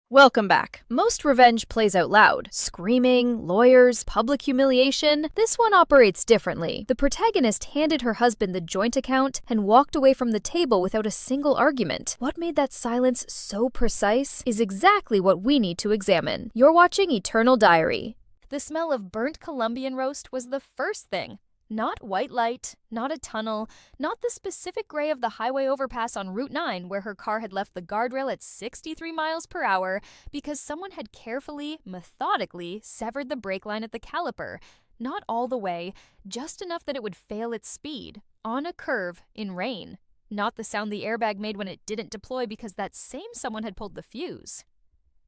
Welcome back. Most revenge plays out loud. Screaming, lawyers, public humiliation. This one operates differently. The protagonist handed her husband the joint account and walked away from the table without a single argument. What made that silence so precise is exactly what we need to examine. You're watching Eternal Diary. The smell of burnt Colombian roast was the first thing. Not white light, not a tunnel, not the specific gray of the highway overpass on Route 9 where her car had left the guardrail at 63 miles per hour because someone had carefully, methodically severed the brake line at the caliper. Not all the way, just enough that it would fail its speed, on a curve, in rain. Not the sound the airbag made when it didn't deploy because that same someone had pulled the fuse.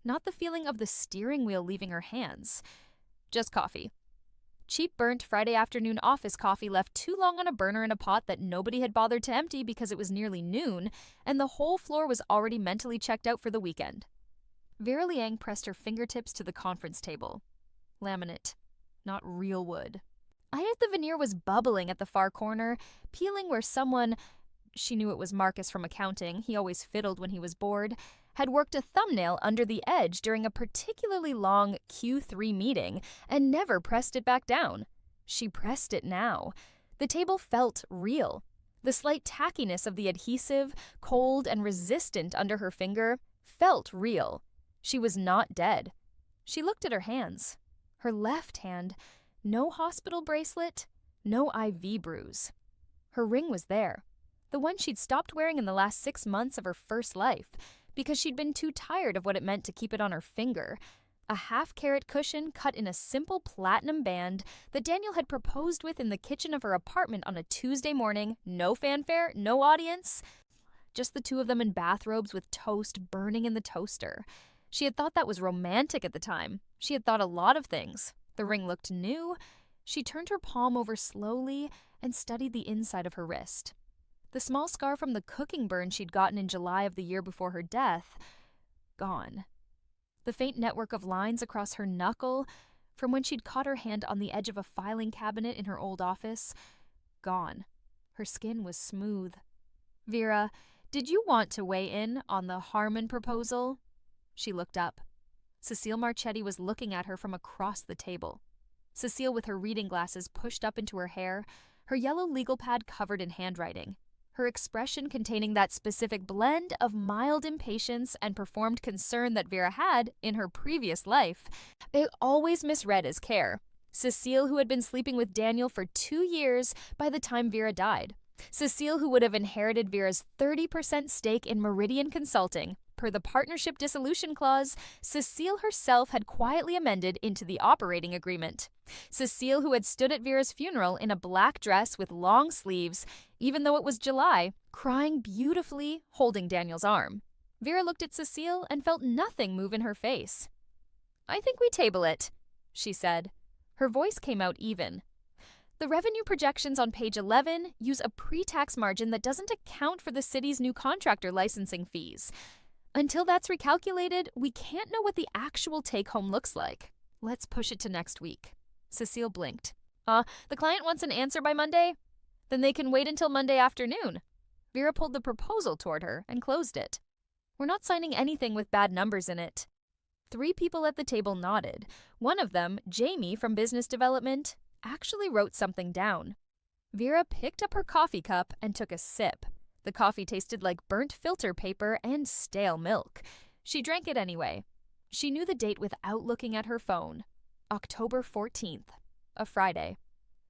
Not the feeling of the steering wheel leaving her hands. Just coffee. Cheap burnt Friday afternoon office coffee left too long on a burner in a pot that nobody had bothered to empty because it was nearly noon, and the whole floor was already mentally checked out for the weekend. Vera Liang pressed her fingertips to the conference table. Laminate, not real wood. The veneer was bubbling at the far corner, peeling where someone, she knew it was Marcus from accounting, he always fiddled when he was bored, had worked a thumbnail under the edge during a particularly long Q3 meeting and never pressed it back down. She pressed it now. The table felt real. The slight tackiness of the adhesive, cold and resistant under her finger, felt real. She was not dead. She looked at her hands. Her left hand, no hospital bracelet, no IV bruise. Her ring was there, the one she'd stopped wearing in the last 6 months of her first life, because she'd been too tired of what it meant to keep it on her finger. A half-carat cushion cut in a simple platinum band that Daniel had proposed with in the kitchen of her apartment on a Tuesday morning, no fanfare, no audience, just the two of them in bathrobes with toast burning in the toaster. She had thought that was romantic at the time. She had thought a lot of things. The ring looked new. She turned her palm over slowly and studied the inside of her wrist. The small scar from the cooking burn she'd gotten in July of the year before her death, gone. The faint network of lines across her knuckle, from when she'd caught her hand on the edge of a filing cabinet in her old office, gone. Her skin was smooth. Vera, did you want to weigh in on the Harmon proposal? She looked up. Cecile Marchetti was looking at her from across the table. Cecile with her reading glasses pushed up into her hair, her yellow legal pad covered in handwriting. Her expression containing that specific blend of mild impatience and performed concern that Vera had in her previous life. They always misread as care. Cecile, who had been sleeping with Daniel for 2 years by the time Vera died. Cecile, who would have inherited Vera's 30% stake in Meridian Consulting. Per the partnership dissolution clause, Cecile herself had quietly amended into the operating agreement. Cecile, who had stood at Vera's funeral in a black dress with long sleeves, even though it was July, crying beautifully, holding Daniel's arm. Vera looked at Cecile and felt nothing move in her face. "I think we table it," she said. Her voice came out even. The revenue projections on page 11 use a pre-tax margin that doesn't account for the city's new contractor licensing fees. Until that's recalculated, we can't know what the actual take-home looks like. Let's push it to next week. Cecile blinked. The client wants an answer by Monday? Then they can wait until Monday afternoon. Vera pulled the proposal toward her and closed it. We're not signing anything with bad numbers in it. 3 people at the table nodded. One of them, Jamie from business development, actually wrote something down. Vera picked up her coffee cup and took a sip. The coffee tasted like burnt filter paper and stale milk. She drank it anyway. She knew the date without looking at her phone. October 14th, a Friday.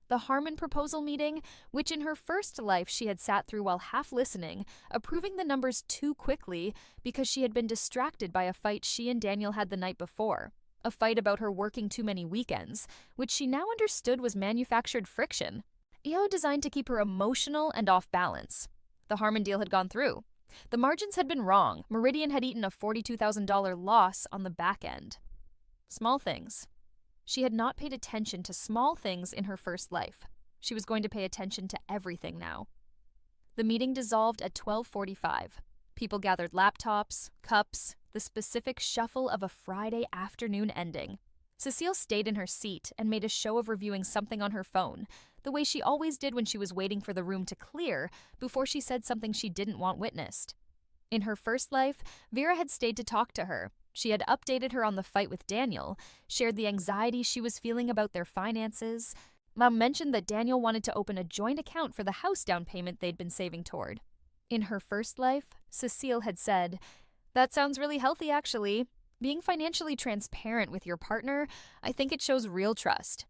The Harmon proposal meeting, which in her first life she had sat through while half listening, approving the numbers too quickly because she had been distracted by a fight she and Daniel had the night before. A fight about her working too many weekends, which she now understood was manufactured friction. EO designed to keep her emotional and off balance. The Harmon deal had gone through. The margins had been wrong. Meridian had eaten a $42,000 loss on the back end. Small things. She had not paid attention to small things in her first life. She was going to pay attention to everything now. The meeting dissolved at 12:45. People gathered laptops, cups, the specific shuffle of a Friday afternoon ending. Cecile stayed in her seat and made a show of reviewing something on her phone, the way she always did when she was waiting for the room to clear before she said something she didn't want witnessed. In her first life, Vera had stayed to talk to her. She had updated her on the fight with Daniel, shared the anxiety she was feeling about their finances. Mom mentioned that Daniel wanted to open a joint account for the house down payment they'd been saving toward. In her first life, Cecile had said, "That sounds really healthy, actually. Being financially transparent with your partner, I think it shows real trust."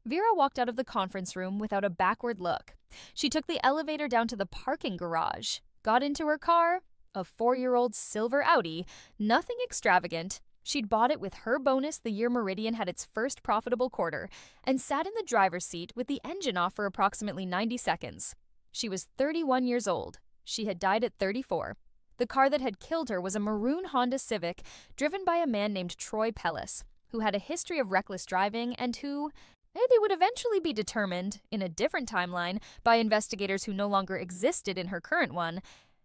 Vera walked out of the conference room without a backward look. She took the elevator down to the parking garage, got into her car, a 4-year-old silver Audi, nothing extravagant. She'd bought it with her bonus the year Meridian had its first profitable quarter, and sat in the driver's seat with the engine off for approximately 90 seconds. She was 31 years old. She had died at 34. The car that had killed her was a maroon Honda Civic driven by a man named Troy Pellis, who had a history of reckless driving and who, and it would eventually be determined, in a different timeline, by investigators who no longer existed in her current one,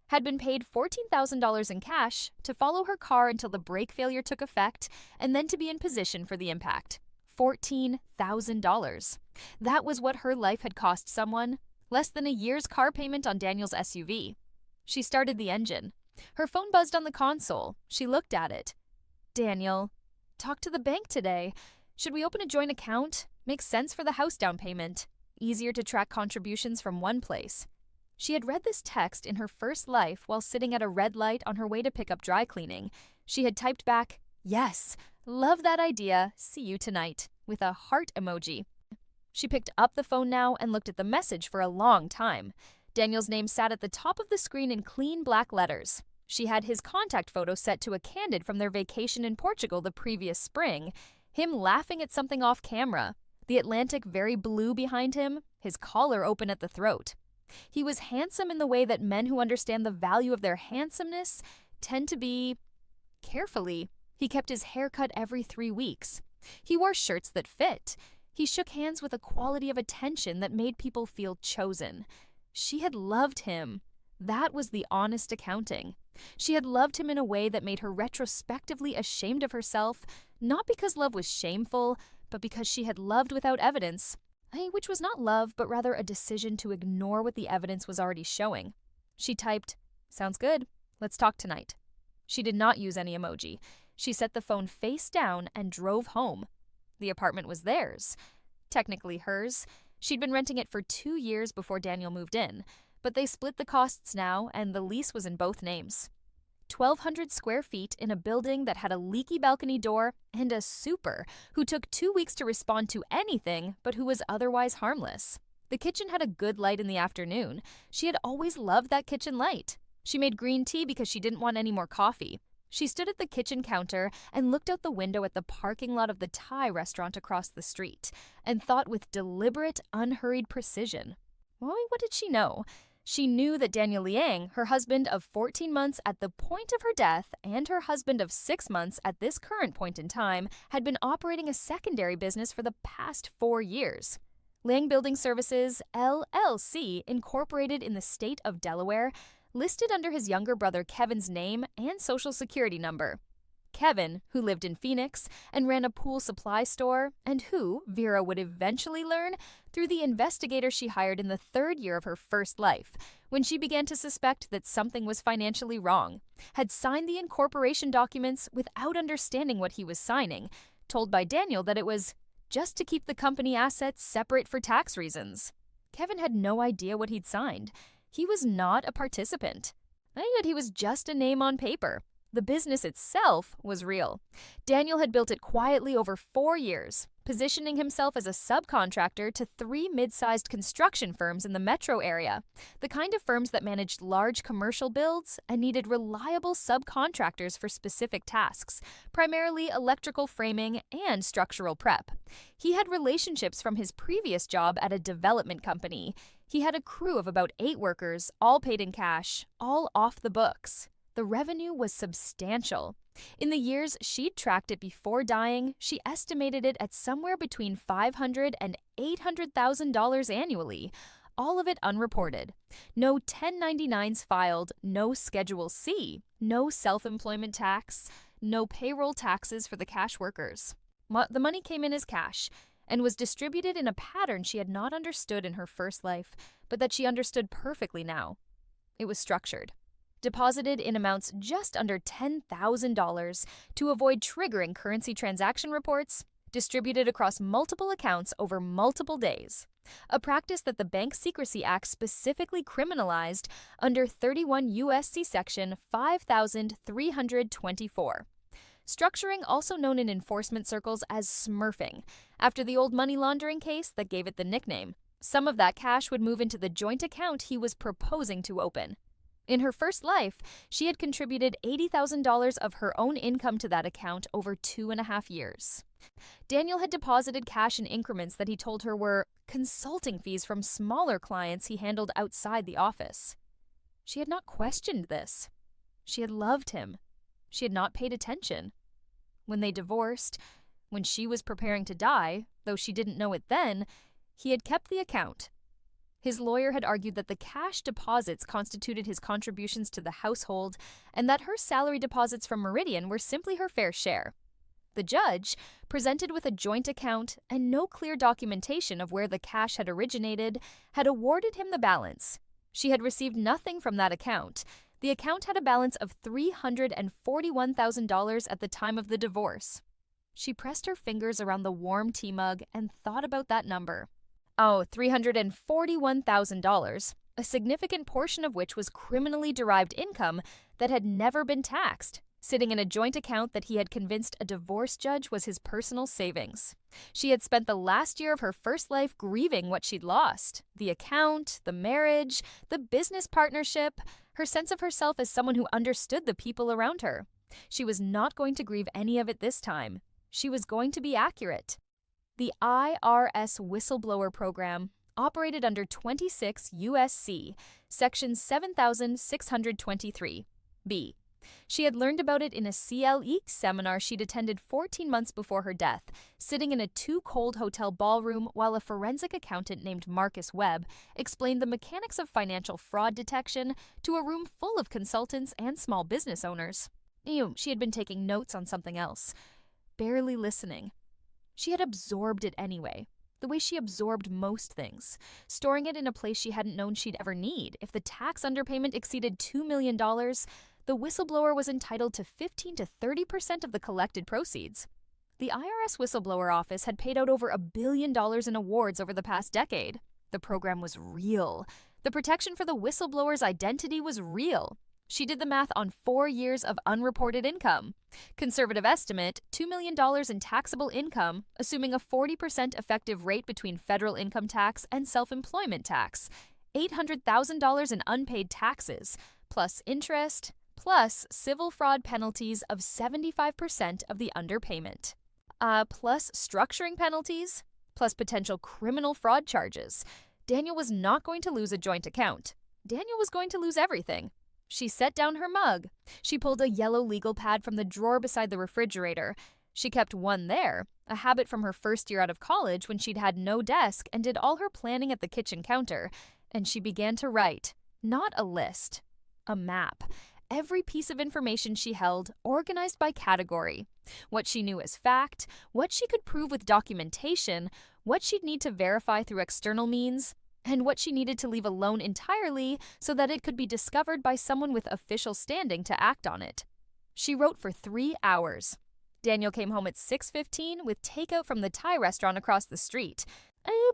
had been paid $14,000 in cash to follow her car until the brake failure took effect and then to be in position for the impact. $14,000. That was what her life had cost someone, less than a year's car payment on Daniel's SUV. She started the engine. Her phone buzzed on the console. She looked at it. "Daniel, talk to the bank today. Should we open a joint account? Makes sense for the house down payment. Easier to track contributions from one place." She had read this text in her first life while sitting at a red light on her way to pick up dry cleaning. She had typed back, "Yes, love that idea, see you tonight," with a heart emoji. She picked up the phone now and looked at the message for a long time. Daniel's name sat at the top of the screen in clean black letters. She had his contact photo set to a candid from their vacation in Portugal the previous spring, him laughing at something off camera, the Atlantic very blue behind him, his collar open at the throat. He was handsome in the way that men who understand the value of their handsomeness tend to be. Carefully, he kept his hair cut every 3 weeks. He wore shirts that fit. He shook hands with a quality of attention that made people feel chosen. She had loved him. That was the honest accounting. She had loved him in a way that made her retrospectively ashamed of herself, not because love was shameful, but because she had loved without evidence, which was not love, but rather a decision to ignore what the evidence was already showing. She typed, "Sounds good. Let's talk tonight." She did not use any emoji. She set the phone face down and drove home. The apartment was theirs. Technically hers. She'd been renting it for 2 years before Daniel moved in, but they split the costs now and the lease was in both names. 1,200 square feet in a building that had a leaky balcony door and a super who took 2 weeks to respond to anything but who was otherwise harmless. The kitchen had a good light in the afternoon. She had always loved that kitchen light. She made green tea because she didn't want any more coffee. She stood at the kitchen counter and looked out the window at the parking lot of the Thai restaurant across the street and thought with deliberate, unhurried precision. Well, what did she know? She knew that Daniel Liang, her husband of 14 months at the point of her death and her husband of 6 months at this current point in time, had been operating a secondary business for the past 4 years. Liang Building Services, LLC, incorporated in the state of Delaware, listed under his younger brother Kevin's name and social security number. Kevin, who lived in Phoenix and ran a pool supply store, and who, Vera would eventually learn, through the investigator she hired in the 3rd year of her first life, when she began to suspect that something was financially wrong, had signed the incorporation documents without understanding what he was signing, told by Daniel that it was just to keep the company assets separate for tax reasons. Kevin had no idea what he'd signed. He was not a participant. Yet he was just a name on paper. The business itself was real. Daniel had built it quietly over 4 years, positioning himself as a subcontractor to 3 mid-sized construction firms in the metro area, the kind of firms that managed large commercial builds and needed reliable subcontractors for specific tasks, primarily electrical framing and structural prep. He had relationships from his previous job at a development company. He had a crew of about 8 workers, all paid in cash, all off the books. The revenue was substantial. In the years she'd tracked it before dying, she estimated it at somewhere between $500,000 and $800,000 annually, all of it unreported. No 1099s filed, no Schedule C, no self-employment tax, no payroll taxes for the cash workers. The money came in as cash and was distributed in a pattern she had not understood in her first life, but that she understood perfectly now. It was structured. deposited in amounts just under $10,000 to avoid triggering currency transaction reports, distributed across multiple accounts over multiple days, a practice that the Bank Secrecy Act specifically criminalized under 31 U.S.C. Section 5324. Structuring, also known in enforcement circles as smurfing, after the old money laundering case that gave it the nickname. Some of that cash would move into the joint account he was proposing to open. In her first life, she had contributed $80,000 of her own income to that account over 2.5 years. Daniel had deposited cash in increments that he told her were consulting fees from smaller clients he handled outside the office. She had not questioned this. She had loved him. She had not paid attention. When they divorced, when she was preparing to die, though she didn't know it then, he had kept the account. His lawyer had argued that the cash deposits constituted his contributions to the household and that her salary deposits from Meridian were simply her fair share. The judge, presented with a joint account and no clear documentation of where the cash had originated, had awarded him the balance. She had received nothing from that account. The account had a balance of $341,000 at the time of the divorce. She pressed her fingers around the warm tea mug and thought about that number. Oh, $341,000, a significant portion of which was criminally derived income that had never been taxed, sitting in a joint account that he had convinced a divorce judge was his personal savings. She had spent the last year of her first life grieving what she'd lost: the account, the marriage, the business partnership, her sense of herself as someone who understood the people around her. She was not going to grieve any of it this time. She was going to be accurate. The IRS whistleblower program operated under 26 U.S.C. Section 7623(b). She had learned about it in a CLE seminar she'd attended 14 months before her death, sitting in a too-cold hotel ballroom while a forensic accountant named Marcus Webb explained the mechanics of financial fraud detection to a room full of consultants and small business owners. She had been taking notes on something else, barely listening. She had absorbed it anyway, the way she absorbed most things, storing it in a place she hadn't known she'd ever need. If the tax underpayment exceeded $2 million, the whistleblower was entitled to 15 to 30% of the collected proceeds. The IRS whistleblower office had paid out over $1 billion in awards over the past decade. The program was real. The protection for the whistleblower's identity was real. She did the math on 4 years of unreported income. Conservative estimate, $2 million in taxable income, assuming a 40% effective rate between federal income tax and self-employment tax, $800,000 in unpaid taxes, plus interest, plus civil fraud penalties of 75% of the underpayment, plus structuring penalties, plus potential criminal fraud charges. Daniel was not going to lose a joint account. Daniel was going to lose everything. She set down her mug. She pulled a yellow legal pad from the drawer beside the refrigerator. She kept one there, a habit from her first year out of college when she'd had no desk and did all her planning at the kitchen counter. And she began to write, not a list, a map. Every piece of information she held, organized by category. What she knew as fact, what she could prove with documentation, what she'd need to verify through external means, and what she needed to leave alone entirely so that it could be discovered by someone with official standing to act on it. She wrote for 3 hours. Daniel came home at 6:15 with takeout from the Thai restaurant across the street.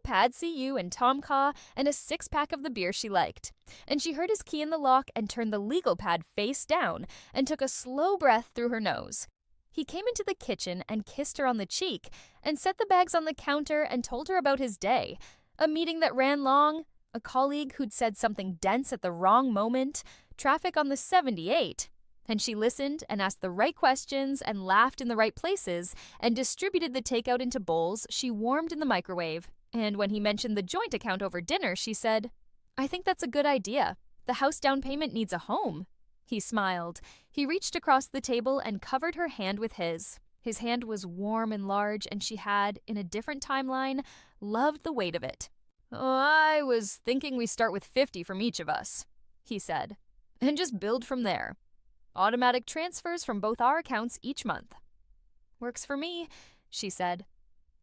Pad See You and Tom Kha and a 6-pack of the beer she liked. And she heard his key in the lock and turned the legal pad face down and took a slow breath through her nose. He came into the kitchen and kissed her on the cheek and set the bags on the counter and told her about his day. A meeting that ran long, a colleague who'd said something dense at the wrong moment, traffic on the 78. And she listened and asked the right questions and laughed in the right places and distributed the takeout into bowls she warmed in the microwave. And when he mentioned the joint account over dinner, she said, "I think that's a good idea. The house down payment needs a home." He smiled. He reached across the table and covered her hand with his. His hand was warm and large, and she had, in a different timeline, loved the weight of it. "I was thinking we start with 50 from each of us," he said, "and just build from there. Automatic transfers from both our accounts each month." "Works for me," she said.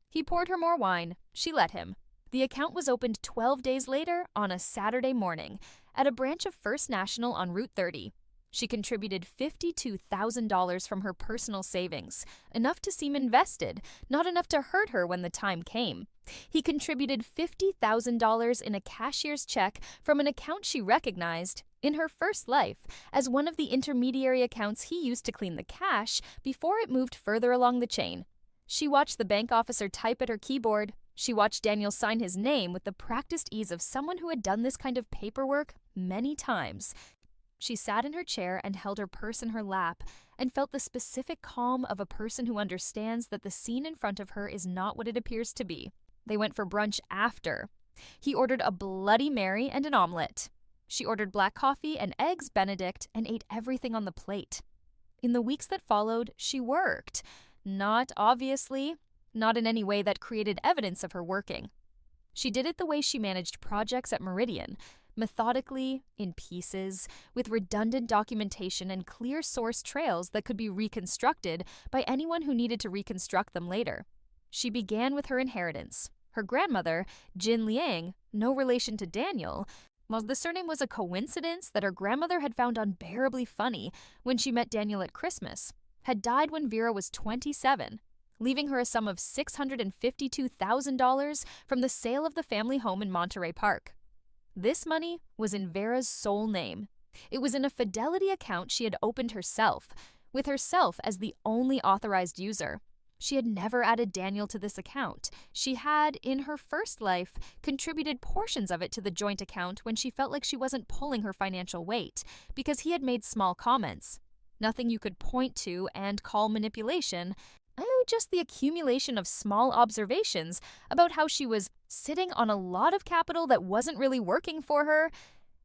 He poured her more wine. She let him. The account was opened 12 days later on a Saturday morning at a branch of First National on Route 30. She contributed $52,000 from her personal savings, enough to seem invested, not enough to hurt her when the time came. He contributed $50,000 in a cashier's check from an account she recognized, in her first life, as one of the intermediary accounts he used to clean the cash before it moved further along the chain. She watched the bank officer type at her keyboard. She watched Daniel sign his name with the practiced ease of someone who had done this kind of paperwork many times. She sat in her chair and held her purse in her lap and felt the specific calm of a person who understands that the scene in front of her is not what it appears to be. They went for brunch after. He ordered a Bloody Mary and an omelet. She ordered black coffee and eggs Benedict and ate everything on the plate. In the weeks that followed, she worked. Not obviously, not in any way that created evidence of her working. She did it the way she managed projects at Meridian, methodically, in pieces, with redundant documentation and clear source trails that could be reconstructed by anyone who needed to reconstruct them later. She began with her inheritance. Her grandmother, Jin Liang, no relation to Daniel, while the surname was a coincidence that her grandmother had found unbearably funny when she met Daniel at Christmas, had died when Vera was 27, leaving her a sum of $652,000 from the sale of the family home in Monterey Park. This money was in Vera's sole name. It was in a Fidelity account she had opened herself, with herself as the only authorized user. She had never added Daniel to this account. She had, in her first life, contributed portions of it to the joint account when she felt like she wasn't pulling her financial weight, because he had made small comments. Nothing you could point to and call manipulation. Oh, just the accumulation of small observations about how she was sitting on a lot of capital that wasn't really working for her,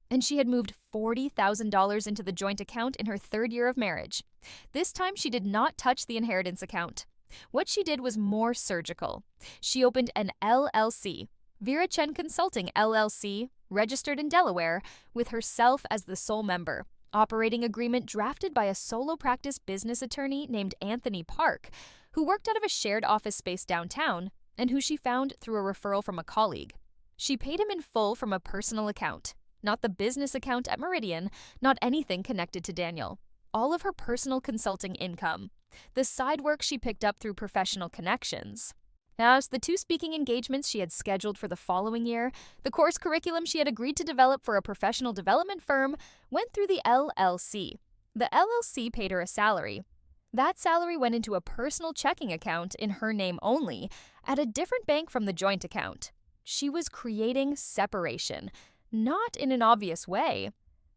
and she had moved $40,000 into the joint account in her third year of marriage. This time she did not touch the inheritance account. What she did was more surgical. She opened an LLC, Vera Chen Consulting LLC, registered in Delaware, with herself as the sole member. Operating agreement drafted by a solo practice business attorney named Anthony Park, who worked out of a shared office space downtown and who she found through a referral from a colleague. She paid him in full from a personal account, not the business account at Meridian, not anything connected to Daniel. All of her personal consulting income, the side work she picked up through professional connections. As the 2 speaking engagements she had scheduled for the following year, the course curriculum she had agreed to develop for a professional development firm, went through the LLC. The LLC paid her a salary. That salary went into a personal checking account in her name only, at a different bank from the joint account. She was creating separation, not in an obvious way.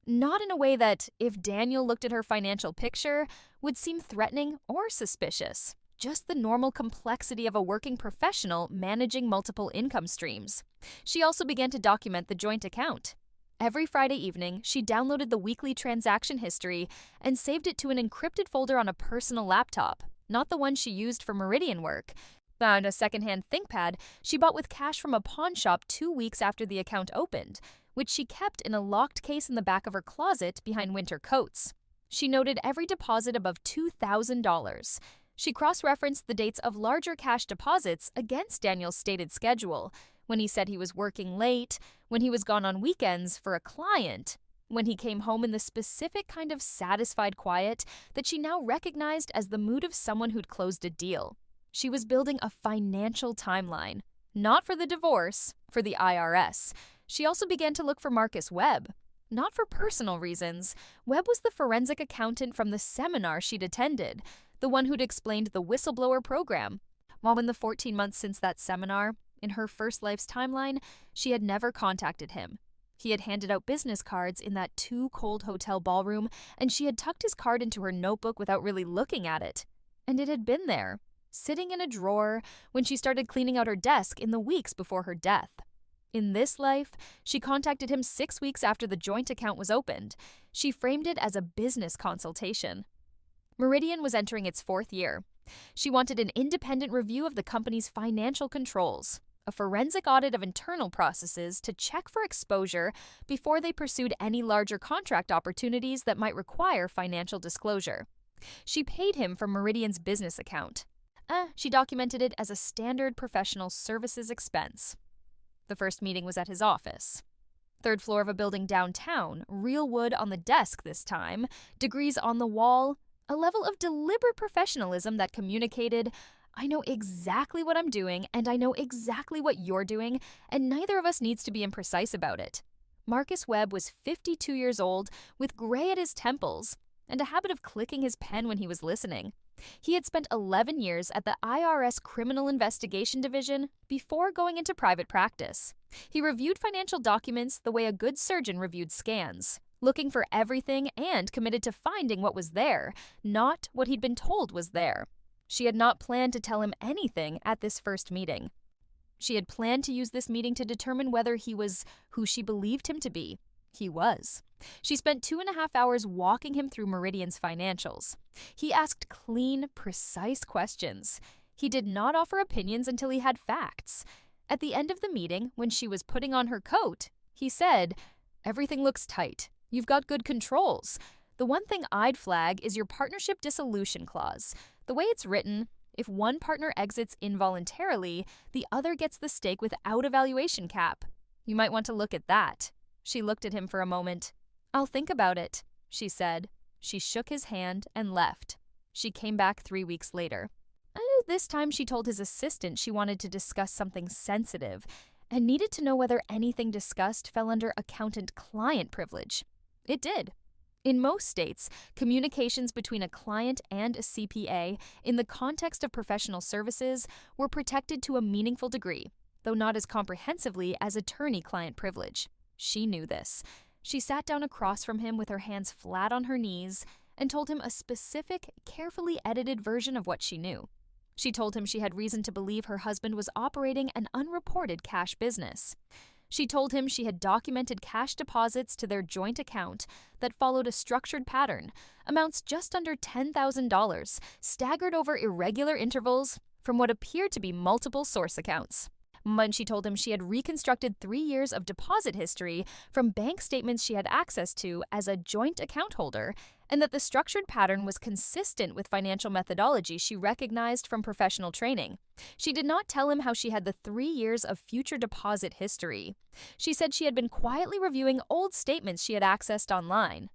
Not in a way that, if Daniel looked at her financial picture, would seem threatening or suspicious. Just the normal complexity of a working professional managing multiple income streams. She also began to document the joint account. Every Friday evening, she downloaded the weekly transaction history and saved it to an encrypted folder on a personal laptop, not the one she used for Meridian work. Found a secondhand ThinkPad she bought with cash from a pawn shop 2 weeks after the account opened, which she kept in a locked case in the back of her closet behind winter coats. She noted every deposit above $2,000. She cross-referenced the dates of larger cash deposits against Daniel's stated schedule, when he said he was working late, when he was gone on weekends for a client, when he came home in the specific kind of satisfied quiet that she now recognized as the mood of someone who'd closed a deal. She was building a financial timeline, not for the divorce, for the IRS. She also began to look for Marcus Webb. Not for personal reasons. Webb was the forensic accountant from the seminar she'd attended, the one who'd explained the whistleblower program. While in the 14 months since that seminar, in her first life's timeline, she had never contacted him. He had handed out business cards in that too-cold hotel ballroom, and she had tucked his card into her notebook without really looking at it. And it had been there, sitting in a drawer, when she started cleaning out her desk in the weeks before her death. In this life, she contacted him 6 weeks after the joint account was opened. She framed it as a business consultation. Meridian was entering its 4th year. She wanted an independent review of the company's financial controls, a forensic audit of internal processes to check for exposure before they pursued any larger contract opportunities that might require financial disclosure. She paid him from Meridian's business account. She documented it as a standard professional services expense. The first meeting was at his office. Third floor of a building downtown, real wood on the desk this time, degrees on the wall, a level of deliberate professionalism that communicated, I know exactly what I'm doing and I know exactly what you're doing, and neither of us needs to be imprecise about it. Marcus Webb was 52 years old, with gray at his temples, and a habit of clicking his pen when he was listening. He had spent 11 years at the IRS Criminal Investigation Division before going into private practice. He reviewed financial documents the way a good surgeon reviewed scans, looking for everything and committed to finding what was there, not what he'd been told was there. She had not planned to tell him anything at this first meeting. She had planned to use this meeting to determine whether he was who she believed him to be. He was. She spent 2.5 hours walking him through Meridian's financials. He asked clean, precise questions. He did not offer opinions until he had facts. At the end of the meeting, when she was putting on her coat, he said, "Everything looks tight. You've got good controls. The one thing I'd flag is your partnership dissolution clause. The way it's written, if one partner exits involuntarily, the other gets the stake without a valuation cap. You might want to look at that." She looked at him for a moment. "I'll think about it," she said. She shook his hand and left. She came back 3 weeks later. This time she told his assistant she wanted to discuss something sensitive and needed to know whether anything discussed fell under accountant-client privilege. It did. In most states, communications between a client and a CPA in the context of professional services were protected to a meaningful degree, though not as comprehensively as attorney-client privilege. She knew this. She sat down across from him with her hands flat on her knees and told him a specific, carefully edited version of what she knew. She told him she had reason to believe her husband was operating an unreported cash business. She told him she had documented cash deposits to their joint account that followed a structured pattern, amounts just under $10,000, staggered over irregular intervals from what appeared to be multiple source accounts. When she told him she had reconstructed 3 years of deposit history from bank statements she had access to as a joint account holder, and that the structured pattern was consistent with financial methodology she recognized from professional training. She did not tell him how she had the 3 years of future deposit history. She said she had been quietly reviewing old statements she had accessed online.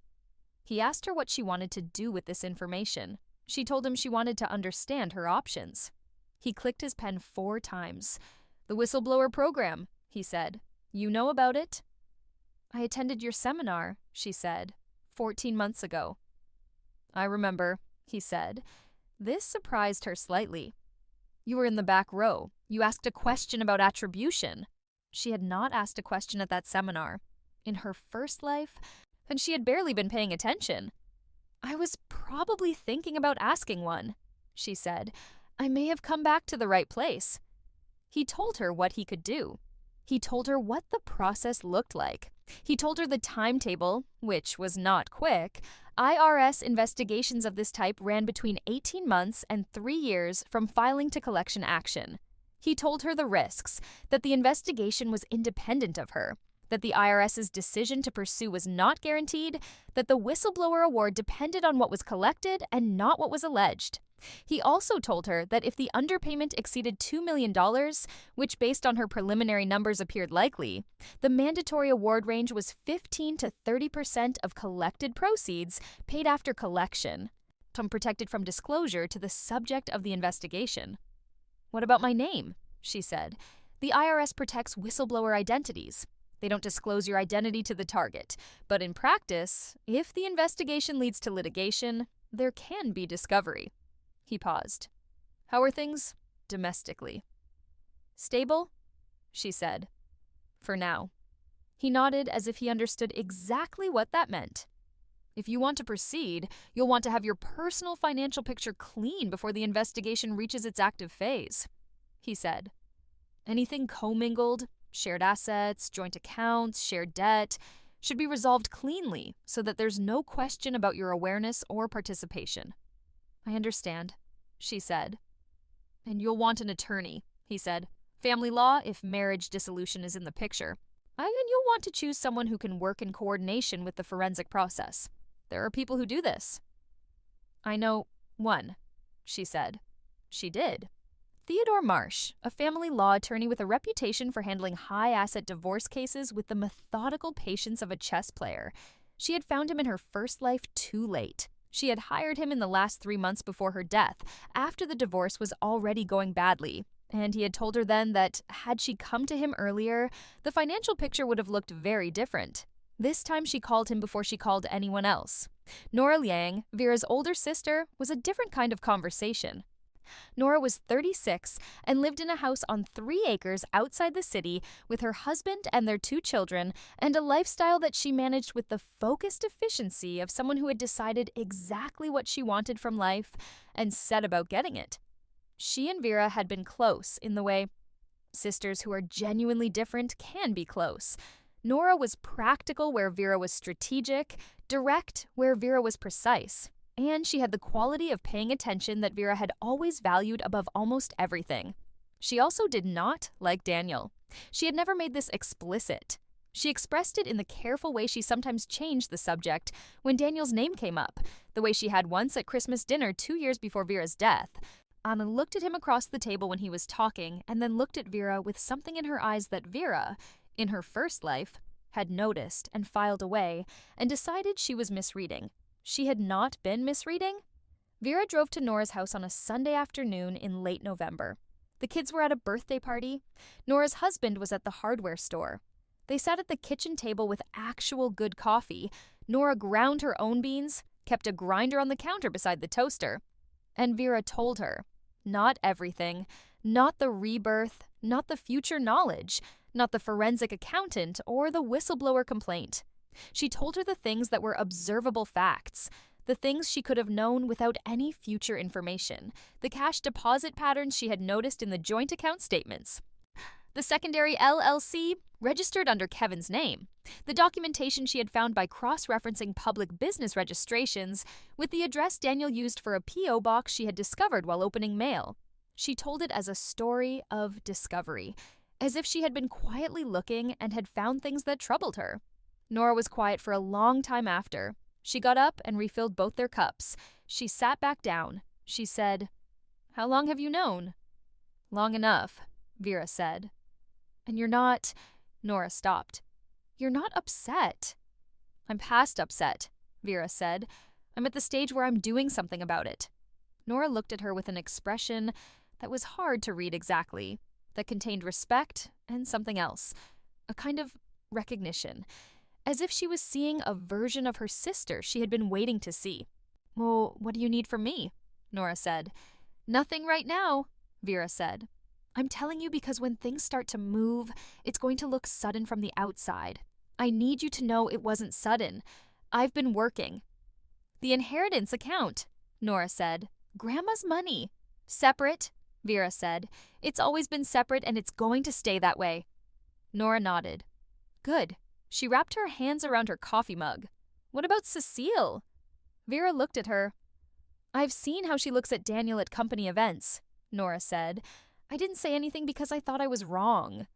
He asked her what she wanted to do with this information. She told him she wanted to understand her options. He clicked his pen 4 times. "The whistleblower program," he said. "You know about it?" "I attended your seminar," she said, 14 months ago. "I remember," he said. This surprised her slightly. "You were in the back row. You asked a question about attribution." She had not asked a question at that seminar. In her first life, and she had barely been paying attention. "I was probably thinking about asking one," she said. "I may have come back to the right place." He told her what he could do. He told her what the process looked like. He told her the timetable, which was not quick. IRS investigations of this type ran between 18 months and 3 years from filing to collection action. He told her the risks, that the investigation was independent of her, that the IRS's decision to pursue was not guaranteed, that the whistleblower award depended on what was collected and not what was alleged. He also told her that if the underpayment exceeded $2 million, which based on her preliminary numbers appeared likely, the mandatory award range was 15 to 30% of collected proceeds paid after collection, protected from disclosure to the subject of the investigation. "What about my name?" she said. "The IRS protects whistleblower identities. They don't disclose your identity to the target, but in practice, if the investigation leads to litigation, there can be discovery." He paused. "How are things domestically?" "Stable?" she said. "For now." He nodded as if he understood exactly what that meant. "If you want to proceed, you'll want to have your personal financial picture clean before the investigation reaches its active phase," he said. "Anything commingled, shared assets, joint accounts, shared debt, should be resolved cleanly so that there's no question about your awareness or participation." "I understand," she said. "And you'll want an attorney," he said. "Family law if marriage dissolution is in the picture. And you'll want to choose someone who can work in coordination with the forensic process. There are people who do this." "I know one," she said. She did. Theodore Marsh, a family law attorney with a reputation for handling high-asset divorce cases with the methodical patience of a chess player. She had found him in her first life too late. She had hired him in the last 3 months before her death, after the divorce was already going badly. And he had told her then that, had she come to him earlier, the financial picture would have looked very different. This time she called him before she called anyone else. Nora Liang, Vera's older sister, was a different kind of conversation. Nora was 36 and lived in a house on 3 acres outside the city with her husband and their 2 children, and a lifestyle that she managed with the focused efficiency of someone who had decided exactly what she wanted from life and set about getting it. She and Vera had been close in the way sisters who are genuinely different can be close. Nora was practical where Vera was strategic, direct where Vera was precise. And she had the quality of paying attention that Vera had always valued above almost everything. She also did not like Daniel. She had never made this explicit. She expressed it in the careful way she sometimes changed the subject when Daniel's name came up, the way she had once at Christmas dinner 2 years before Vera's death. Anna looked at him across the table when he was talking and then looked at Vera with something in her eyes that Vera, in her first life, had noticed and filed away and decided she was misreading. She had not been misreading? Vera drove to Nora's house on a Sunday afternoon in late November. The kids were at a birthday party. Nora's husband was at the hardware store. They sat at the kitchen table with actual good coffee. Nora ground her own beans, kept a grinder on the counter beside the toaster. And Vera told her, not everything, not the rebirth, not the future knowledge, not the forensic accountant or the whistleblower complaint. She told her the things that were observable facts, the things she could have known without any future information, the cash deposit patterns she had noticed in the joint account statements, the secondary LLC registered under Kevin's name, the documentation she had found by cross-referencing public business registrations with the address Daniel used for a P.O. box she had discovered while opening mail. She told it as a story of discovery, as if she had been quietly looking and had found things that troubled her. Nora was quiet for a long time after. She got up and refilled both their cups. She sat back down. She said, "How long have you known?" "Long enough," Vera said. "And you're not—" Nora stopped. "You're not upset." "I'm past upset," Vera said. "I'm at the stage where I'm doing something about it." Nora looked at her with an expression that was hard to read exactly, that contained respect and something else, a kind of recognition, as if she was seeing a version of her sister she had been waiting to see. "Well, what do you need from me?" Nora said. "Nothing right now," Vera said. "I'm telling you because when things start to move, it's going to look sudden from the outside. I need you to know it wasn't sudden. I've been working." "The inheritance account," Nora said. "Grandma's money." "Separate," Vera said. "It's always been separate and it's going to stay that way." Nora nodded. "Good." She wrapped her hands around her coffee mug. "What about Cecile?" Vera looked at her. "I've seen how she looks at Daniel at company events," Nora said. "I didn't say anything because I thought I was wrong."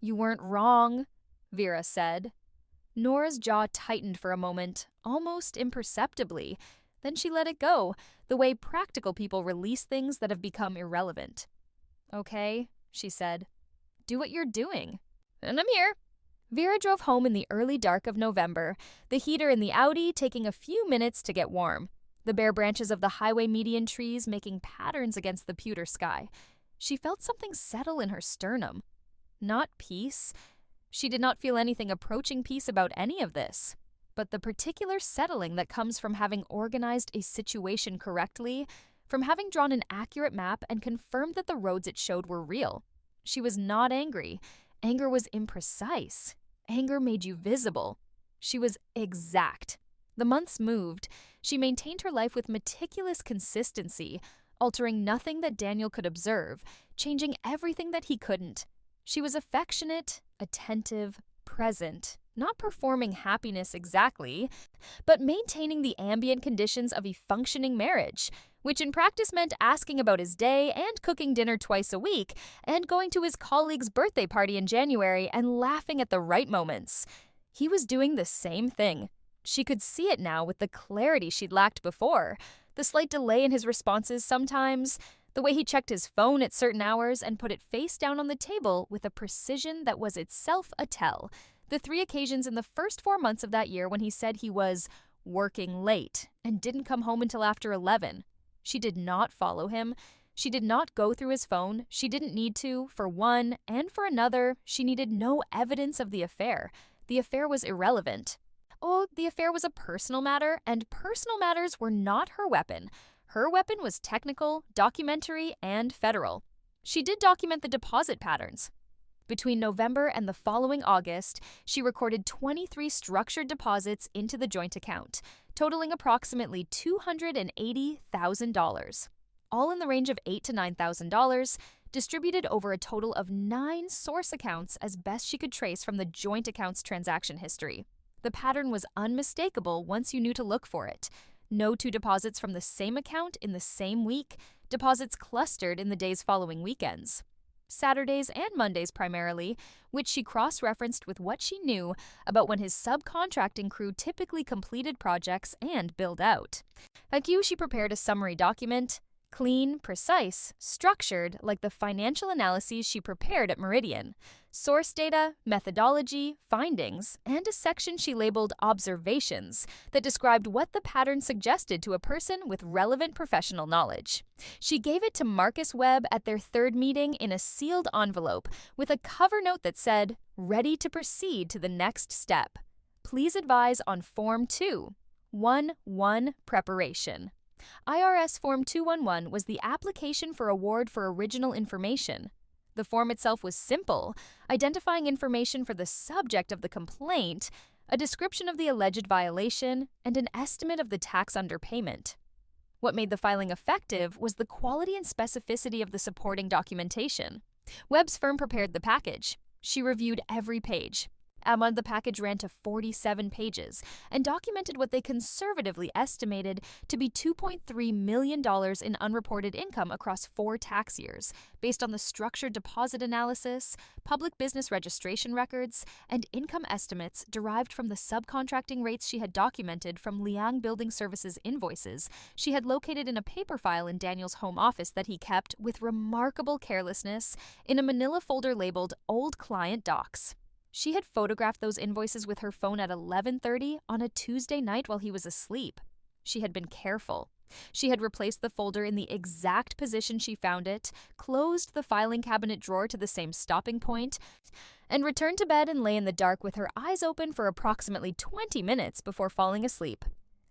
"You weren't wrong," Vera said. Nora's jaw tightened for a moment, almost imperceptibly. Then she let it go, the way practical people release things that have become irrelevant. "Okay," she said. "Do what you're doing." "And I'm here." Vera drove home in the early dark of November, the heater in the Audi taking a few minutes to get warm, the bare branches of the highway median trees making patterns against the pewter sky. She felt something settle in her sternum. Not peace. She did not feel anything approaching peace about any of this, but the particular settling that comes from having organized a situation correctly, from having drawn an accurate map and confirmed that the roads it showed were real. She was not angry. Anger was imprecise. Anger made you visible. She was exact. The months moved. She maintained her life with meticulous consistency, altering nothing that Daniel could observe, changing everything that he couldn't. She was affectionate, attentive, present, not performing happiness exactly, but maintaining the ambient conditions of a functioning marriage, which in practice meant asking about his day and cooking dinner twice a week and going to his colleague's birthday party in January and laughing at the right moments. He was doing the same thing. She could see it now with the clarity she'd lacked before, the slight delay in his responses sometimes, The way he checked his phone at certain hours and put it face down on the table with a precision that was itself a tell. The 3 occasions in the first 4 months of that year when he said he was working late and didn't come home until after 11. She did not follow him. She did not go through his phone. She didn't need to. For one, and for another, she needed no evidence of the affair. The affair was irrelevant. Oh, the affair was a personal matter, and personal matters were not her weapon. Her weapon was technical, documentary, and federal. She did document the deposit patterns. Between November and the following August, she recorded 23 structured deposits into the joint account, totaling approximately $280,000, all in the range of $8,000 to $9,000, distributed over a total of 9 source accounts as best she could trace from the joint account's transaction history. The pattern was unmistakable once you knew to look for it. No 2 deposits from the same account in the same week, deposits clustered in the days following weekends. Saturdays and Mondays primarily, which she cross-referenced with what she knew about when his subcontracting crew typically completed projects and billed out. Like you, she prepared a summary document, clean, precise, structured like the financial analyses she prepared at Meridian. Source data, methodology, findings, and a section she labeled observations that described what the pattern suggested to a person with relevant professional knowledge. She gave it to Marcus Webb at their 3rd meeting in a sealed envelope with a cover note that said, "Ready to proceed to the next step. Please advise on Form 2, 1-1 preparation." IRS Form 211 was the application for award for original information. The form itself was simple, identifying information for the subject of the complaint, a description of the alleged violation, and an estimate of the tax underpayment. What made the filing effective was the quality and specificity of the supporting documentation. Webb's firm prepared the package. She reviewed every page. The package ran to 47 pages and documented what they conservatively estimated to be $2.3 million in unreported income across 4 tax years, based on the structured deposit analysis, public business registration records, and income estimates derived from the subcontracting rates she had documented from Liang Building Services invoices she had located in a paper file in Daniel's home office that he kept with remarkable carelessness in a manila folder labeled Old Client Docs. She had photographed those invoices with her phone at 11:30 on a Tuesday night while he was asleep. She had been careful. She had replaced the folder in the exact position she found it, closed the filing cabinet drawer to the same stopping point, and returned to bed and lay in the dark with her eyes open for approximately 20 minutes before falling asleep.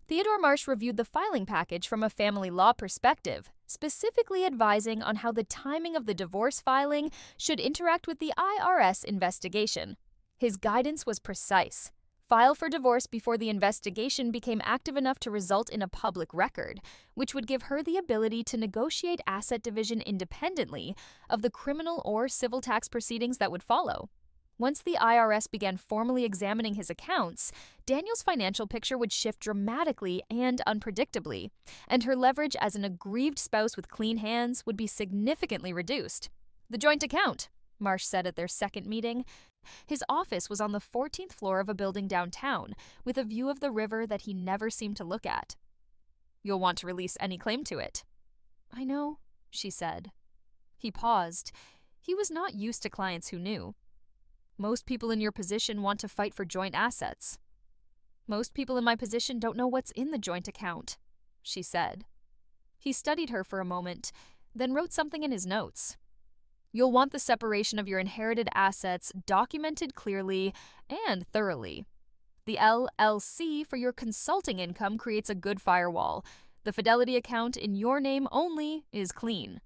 Theodore Marsh reviewed the filing package from a family law perspective, specifically advising on how the timing of the divorce filing should interact with the IRS investigation. His guidance was precise. File for divorce before the investigation became active enough to result in a public record, which would give her the ability to negotiate asset division independently of the criminal or civil tax proceedings that would follow. Once the IRS began formally examining his accounts, Daniel's financial picture would shift dramatically and unpredictably, and her leverage as an aggrieved spouse with clean hands would be significantly reduced. The joint account, Marsh said at their second meeting. His office was on the 14th floor of a building downtown, with a view of the river that he never seemed to look at. "You'll want to release any claim to it." "I know," she said. He paused. He was not used to clients who knew. "Most people in your position want to fight for joint assets." "Most people in my position don't know what's in the joint account," she said. He studied her for a moment, then wrote something in his notes. "You'll want the separation of your inherited assets documented clearly and thoroughly. The LLC for your consulting income creates a good firewall. The Fidelity account in your name only is clean."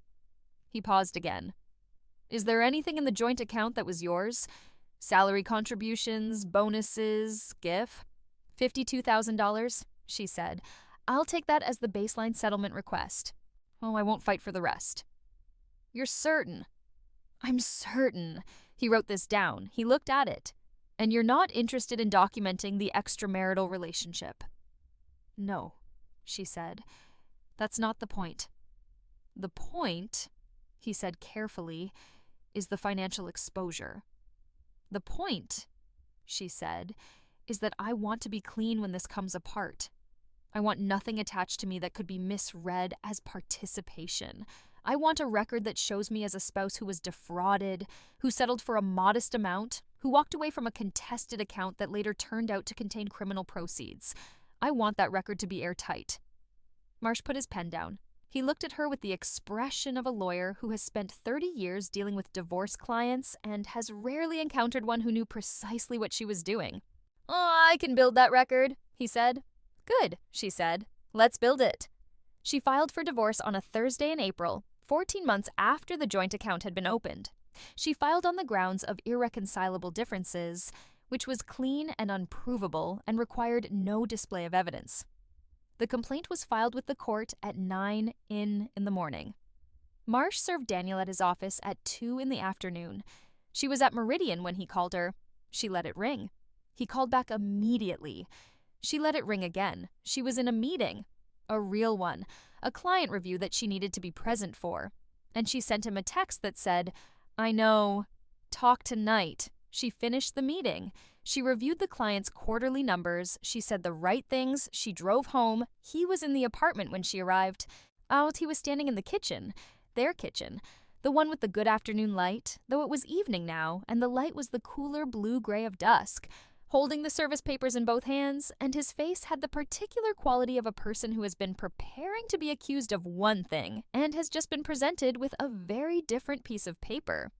He paused again. "Is there anything in the joint account that was yours? Salary contributions, bonuses, GIF?" $52,000, she said. "I'll take that as the baseline settlement request. Oh, I won't fight for the rest." "You're certain?" "I'm certain." He wrote this down. He looked at it. "And you're not interested in documenting the extramarital relationship?" "No," she said. "That's not the point." "The point," he said carefully, "is the financial exposure." "The point," she said, "is that I want to be clean when this comes apart. I want nothing attached to me that could be misread as participation. I want a record that shows me as a spouse who was defrauded, who settled for a modest amount, who walked away from a contested account that later turned out to contain criminal proceeds. I want that record to be airtight." Marsh put his pen down. He looked at her with the expression of a lawyer who has spent 30 years dealing with divorce clients and has rarely encountered one who knew precisely what she was doing. "Oh, I can build that record," he said. "Good," she said. "Let's build it." She filed for divorce on a Thursday in April, 14 months after the joint account had been opened. She filed on the grounds of irreconcilable differences, which was clean and unprovable and required no display of evidence. The complaint was filed with the court at 9 in the morning. Marsh served Daniel at his office at 2 in the afternoon. She was at Meridian when he called her. She let it ring. He called back immediately. She let it ring again. She was in a meeting. A real one. A client review that she needed to be present for. And she sent him a text that said, "I know. Talk tonight." She finished the meeting. She reviewed the client's quarterly numbers. She said the right things. She drove home. He was in the apartment when she arrived. Out, he was standing in the kitchen. Their kitchen. The one with the good afternoon light, though it was evening now, and the light was the cooler blue-gray of dusk, holding the service papers in both hands, and his face had the particular quality of a person who has been preparing to be accused of one thing and has just been presented with a very different piece of paper.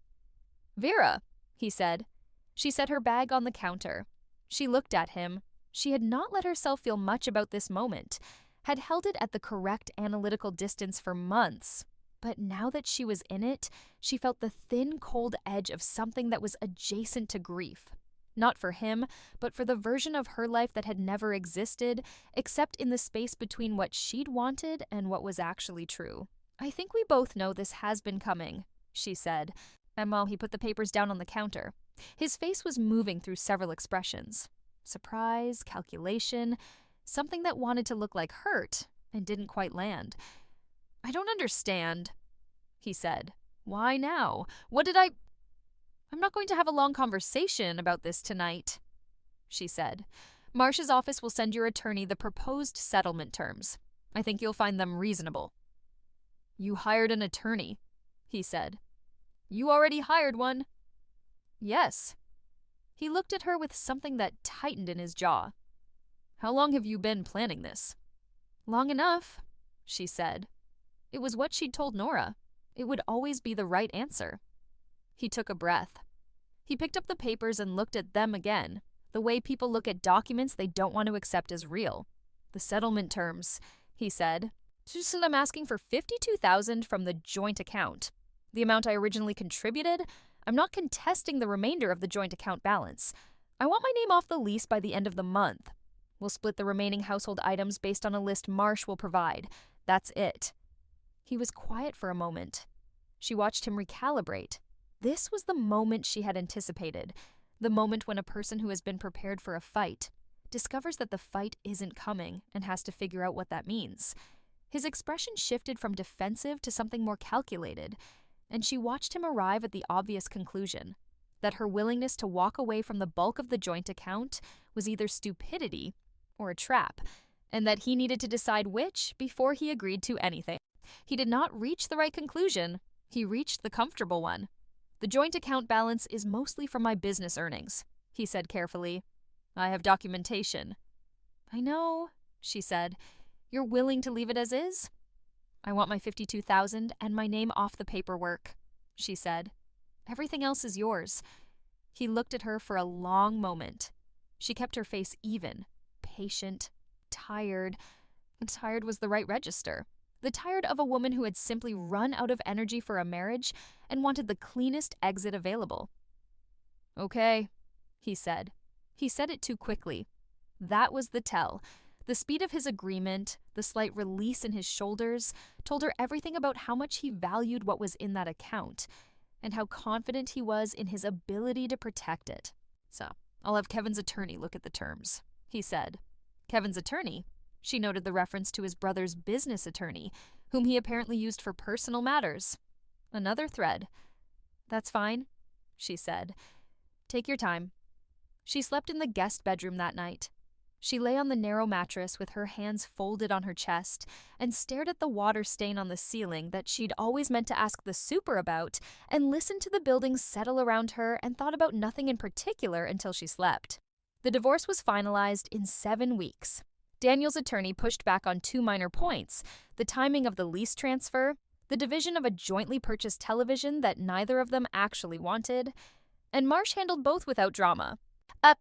"Vera," he said. She set her bag on the counter. She looked at him. She had not let herself feel much about this moment, had held it at the correct analytical distance for months. But now that she was in it, she felt the thin, cold edge of something that was adjacent to grief. Not for him, but for the version of her life that had never existed, except in the space between what she'd wanted and what was actually true. "I think we both know this has been coming," she said, and while he put the papers down on the counter, his face was moving through several expressions. Surprise, calculation, something that wanted to look like hurt and didn't quite land. "I don't understand," he said. "Why now? What did I—" "I'm not going to have a long conversation about this tonight," she said. "Marsh's office will send your attorney the proposed settlement terms. I think you'll find them reasonable." "You hired an attorney," he said. "You already hired one." "Yes." He looked at her with something that tightened in his jaw. "How long have you been planning this?" "Long enough," she said. It was what she'd told Nora. It would always be the right answer. He took a breath. He picked up the papers and looked at them again, the way people look at documents they don't want to accept as real. "The settlement terms," he said. "Just that I'm asking for $52,000 from the joint account. The amount I originally contributed. I'm not contesting the remainder of the joint account balance. I want my name off the lease by the end of the month. We'll split the remaining household items based on a list Marsh will provide. That's it." He was quiet for a moment. She watched him recalibrate. This was the moment she had anticipated, the moment when a person who has been prepared for a fight discovers that the fight isn't coming and has to figure out what that means. His expression shifted from defensive to something more calculated, and she watched him arrive at the obvious conclusion that her willingness to walk away from the bulk of the joint account was either stupidity or a trap, and that he needed to decide which before he agreed to anything. He did not reach the right conclusion. He reached the comfortable one. "The joint account balance is mostly from my business earnings," he said carefully. "I have documentation." "I know," she said. "You're willing to leave it as is?" "I want my $52,000 and my name off the paperwork," she said. "Everything else is yours." He looked at her for a long moment. She kept her face even, patient, tired. Tired was the right register. The tired of a woman who had simply run out of energy for a marriage and wanted the cleanest exit available. "Okay," he said. He said it too quickly. That was the tell. The speed of his agreement, the slight release in his shoulders, told her everything about how much he valued what was in that account, and how confident he was in his ability to protect it. "So, I'll have Kevin's attorney look at the terms," he said. Kevin's attorney? She noted the reference to his brother's business attorney, whom he apparently used for personal matters. Another thread. "That's fine," she said. "Take your time." She slept in the guest bedroom that night. She lay on the narrow mattress with her hands folded on her chest and stared at the water stain on the ceiling that she'd always meant to ask the super about, and listened to the buildings settle around her and thought about nothing in particular until she slept. The divorce was finalized in 7 weeks. Daniel's attorney pushed back on 2 minor points: the timing of the lease transfer, the division of a jointly purchased television that neither of them actually wanted, and Marsh handled both without drama.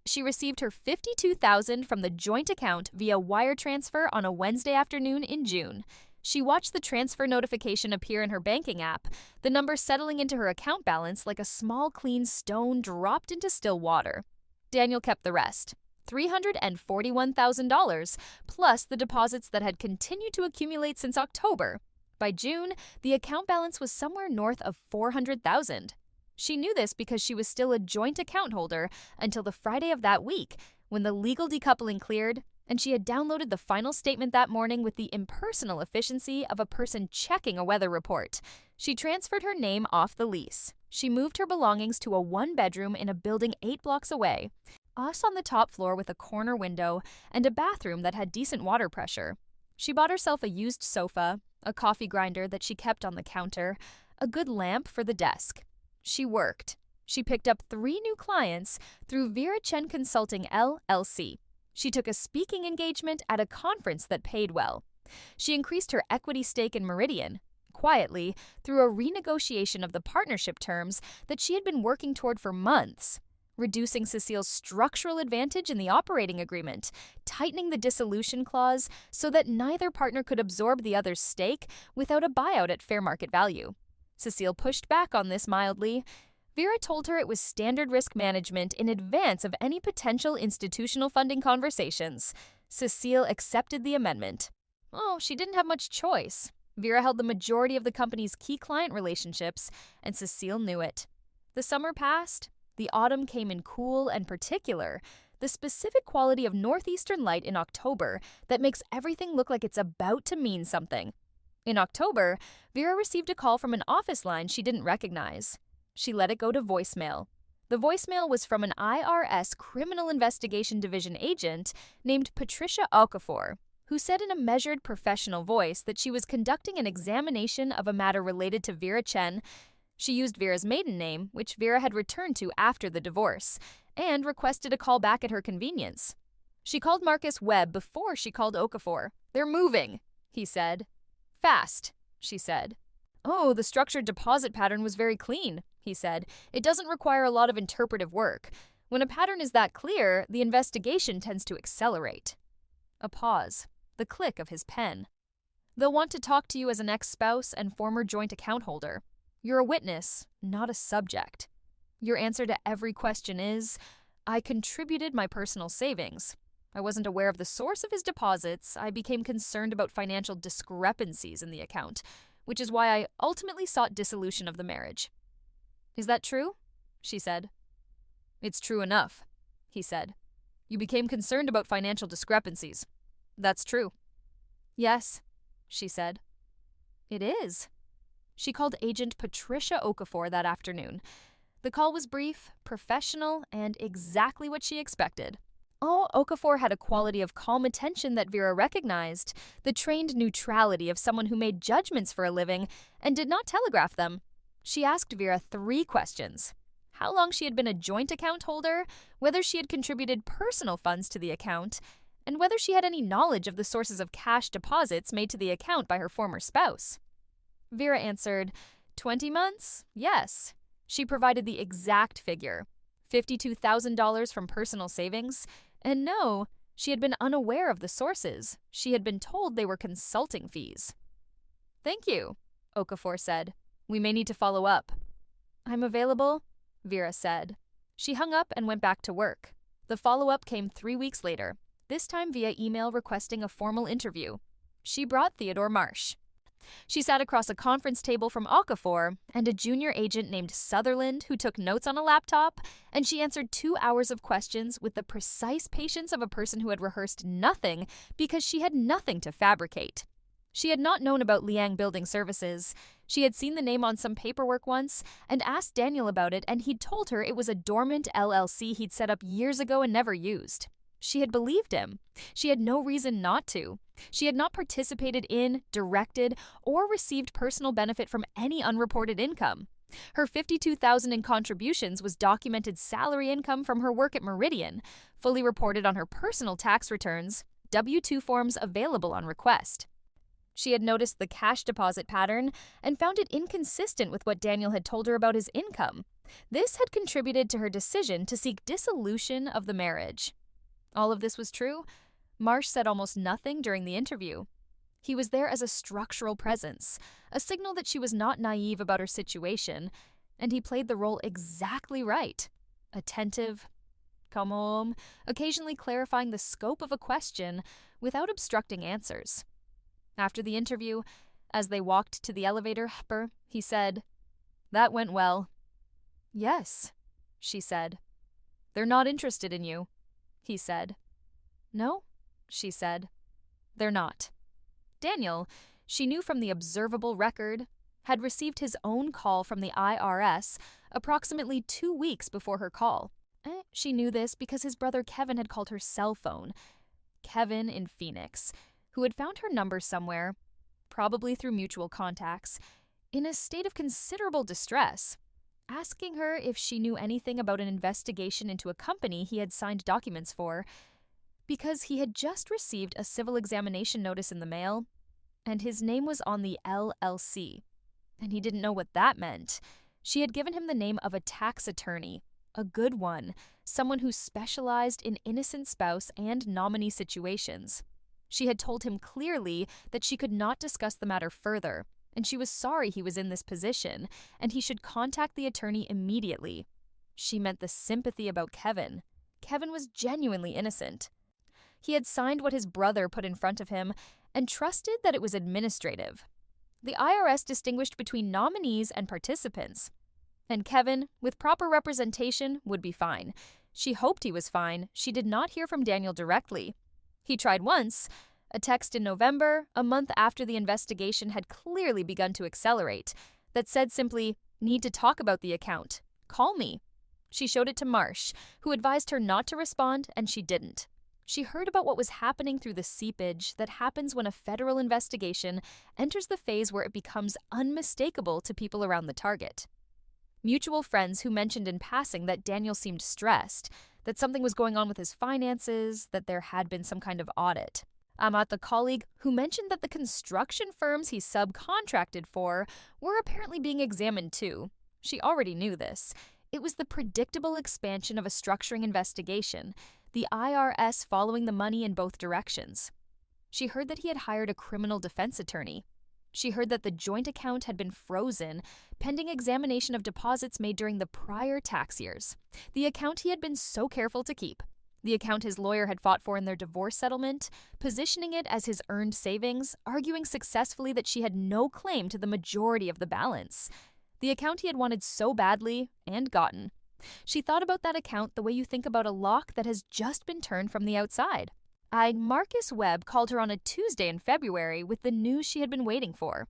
She received her $52,000 from the joint account via wire transfer on a Wednesday afternoon in June. She watched the transfer notification appear in her banking app, the number settling into her account balance like a small clean stone dropped into still water. Daniel kept the rest, $341,000, plus the deposits that had continued to accumulate since October. By June, the account balance was somewhere north of $400,000. She knew this because she was still a joint account holder until the Friday of that week, when the legal decoupling cleared, and she had downloaded the final statement that morning with the impersonal efficiency of a person checking a weather report. She transferred her name off the lease. She moved her belongings to a 1-bedroom in a building 8 blocks away, us on the top floor with a corner window and a bathroom that had decent water pressure. She bought herself a used sofa, a coffee grinder that she kept on the counter, a good lamp for the desk. She worked. She picked up 3 new clients through Vera Chen Consulting LLC. She took a speaking engagement at a conference that paid well. She increased her equity stake in Meridian, quietly, through a renegotiation of the partnership terms that she had been working toward for months, reducing Cecile's structural advantage in the operating agreement, tightening the dissolution clause so that neither partner could absorb the other's stake without a buyout at fair market value. Cecile pushed back on this mildly. Vera told her it was standard risk management in advance of any potential institutional funding conversations. Cecile accepted the amendment. She didn't have much choice. Vera held the majority of the company's key client relationships, and Cecile knew it. The summer passed. The autumn came in cool and particular, the specific quality of northeastern light in October that makes everything look like it's about to mean something. In October, Vera received a call from an office line she didn't recognize. She let it go to voicemail. The voicemail was from an IRS Criminal Investigation Division agent named Patricia Okafor, who said in a measured professional voice that she was conducting an examination of a matter related to Vera Chen. She used Vera's maiden name, which Vera had returned to after the divorce, and requested a call back at her convenience. She called Marcus Webb before she called Okafor. "They're moving," he said. "Fast," she said. "The structured deposit pattern was very clean," he said. "It doesn't require a lot of interpretive work. When a pattern is that clear, the investigation tends to accelerate." A pause. The click of his pen. "They'll want to talk to you as an ex-spouse and former joint account holder. You're a witness, not a subject. Your answer to every question is, I contributed my personal savings. I wasn't aware of the source of his deposits. I became concerned about financial discrepancies in the account, which is why I ultimately sought dissolution of the marriage." "Is that true?" she said. "It's true enough," he said. "You became concerned about financial discrepancies. That's true." "Yes," she said. "It is." She called Agent Patricia Okafor that afternoon. The call was brief, professional, and exactly what she expected. Okafor had a quality of calm attention that Vera recognized, the trained neutrality of someone who made judgments for a living and did not telegraph them. She asked Vera 3 questions: how long she had been a joint account holder, whether she had contributed personal funds to the account, and whether she had any knowledge of the sources of cash deposits made to the account by her former spouse. Vera answered, 20 months? Yes. She provided the exact figure, $52,000 from personal savings, and no, she had been unaware of the sources. She had been told they were consulting fees. "Thank you," Okafor said. "We may need to follow up." "I'm available," Vera said. She hung up and went back to work. The follow-up came 3 weeks later, this time via email requesting a formal interview. She brought Theodore Marsh. She sat across a conference table from Okafor and a junior agent named Sutherland who took notes on a laptop, and she answered 2 hours of questions with the precise patience of a person who had rehearsed nothing because she had nothing to fabricate. She had not known about Liang Building Services. She had seen the name on some paperwork once and asked Daniel about it, and he'd told her it was a dormant LLC he'd set up years ago and never used. She had believed him. She had no reason not to. She had not participated in, directed, or received personal benefit from any unreported income. Her $52,000 in contributions was documented salary income from her work at Meridian, fully reported on her personal tax returns, W-2 forms available on request. She had noticed the cash deposit pattern and found it inconsistent with what Daniel had told her about his income. This had contributed to her decision to seek dissolution of the marriage. All of this was true. Marsh said almost nothing during the interview. He was there as a structural presence, a signal that she was not naive about her situation, and he played the role exactly right. Attentive, calm, occasionally clarifying the scope of a question without obstructing answers. After the interview, as they walked to the elevator, he said, "That went well." "Yes," she said. "They're not interested in you," he said. "No," she said. "They're not." Daniel, she knew from the observable record, had received his own call from the IRS approximately 2 weeks before her call. She knew this because his brother Kevin had called her cell phone. Kevin in Phoenix, who had found her number somewhere, probably through mutual contacts, in a state of considerable distress, asking her if she knew anything about an investigation into a company he had signed documents for, because he had just received a civil examination notice in the mail, and his name was on the LLC, and he didn't know what that meant. She had given him the name of a tax attorney, a good one, someone who specialized in innocent spouse and nominee situations. She had told him clearly that she could not discuss the matter further, and she was sorry he was in this position, and he should contact the attorney immediately. She meant the sympathy about Kevin. Kevin was genuinely innocent. He had signed what his brother put in front of him and trusted that it was administrative. The IRS distinguished between nominees and participants. And Kevin, with proper representation, would be fine. She hoped he was fine. She did not hear from Daniel directly. He tried once, a text in November, a month after the investigation had clearly begun to accelerate, that said simply, "Need to talk about the account. Call me." She showed it to Marsh, who advised her not to respond, and she didn't. She heard about what was happening through the seepage that happens when a federal investigation enters the phase where it becomes unmistakable to people around the target. Mutual friends who mentioned in passing that Daniel seemed stressed, that something was going on with his finances, that there had been some kind of audit. Amat, the colleague, who mentioned that the construction firms he subcontracted for were apparently being examined too. She already knew this. It was the predictable expansion of a structuring investigation, the IRS following the money in both directions. She heard that he had hired a criminal defense attorney. She heard that the joint account had been frozen, pending examination of deposits made during the prior tax years. The account he had been so careful to keep. The account his lawyer had fought for in their divorce settlement, positioning it as his earned savings, arguing successfully that she had no claim to the majority of the balance. The account he had wanted so badly, and gotten. She thought about that account the way you think about a lock that has just been turned from the outside. Marcus Webb called her on a Tuesday in February with the news she had been waiting for.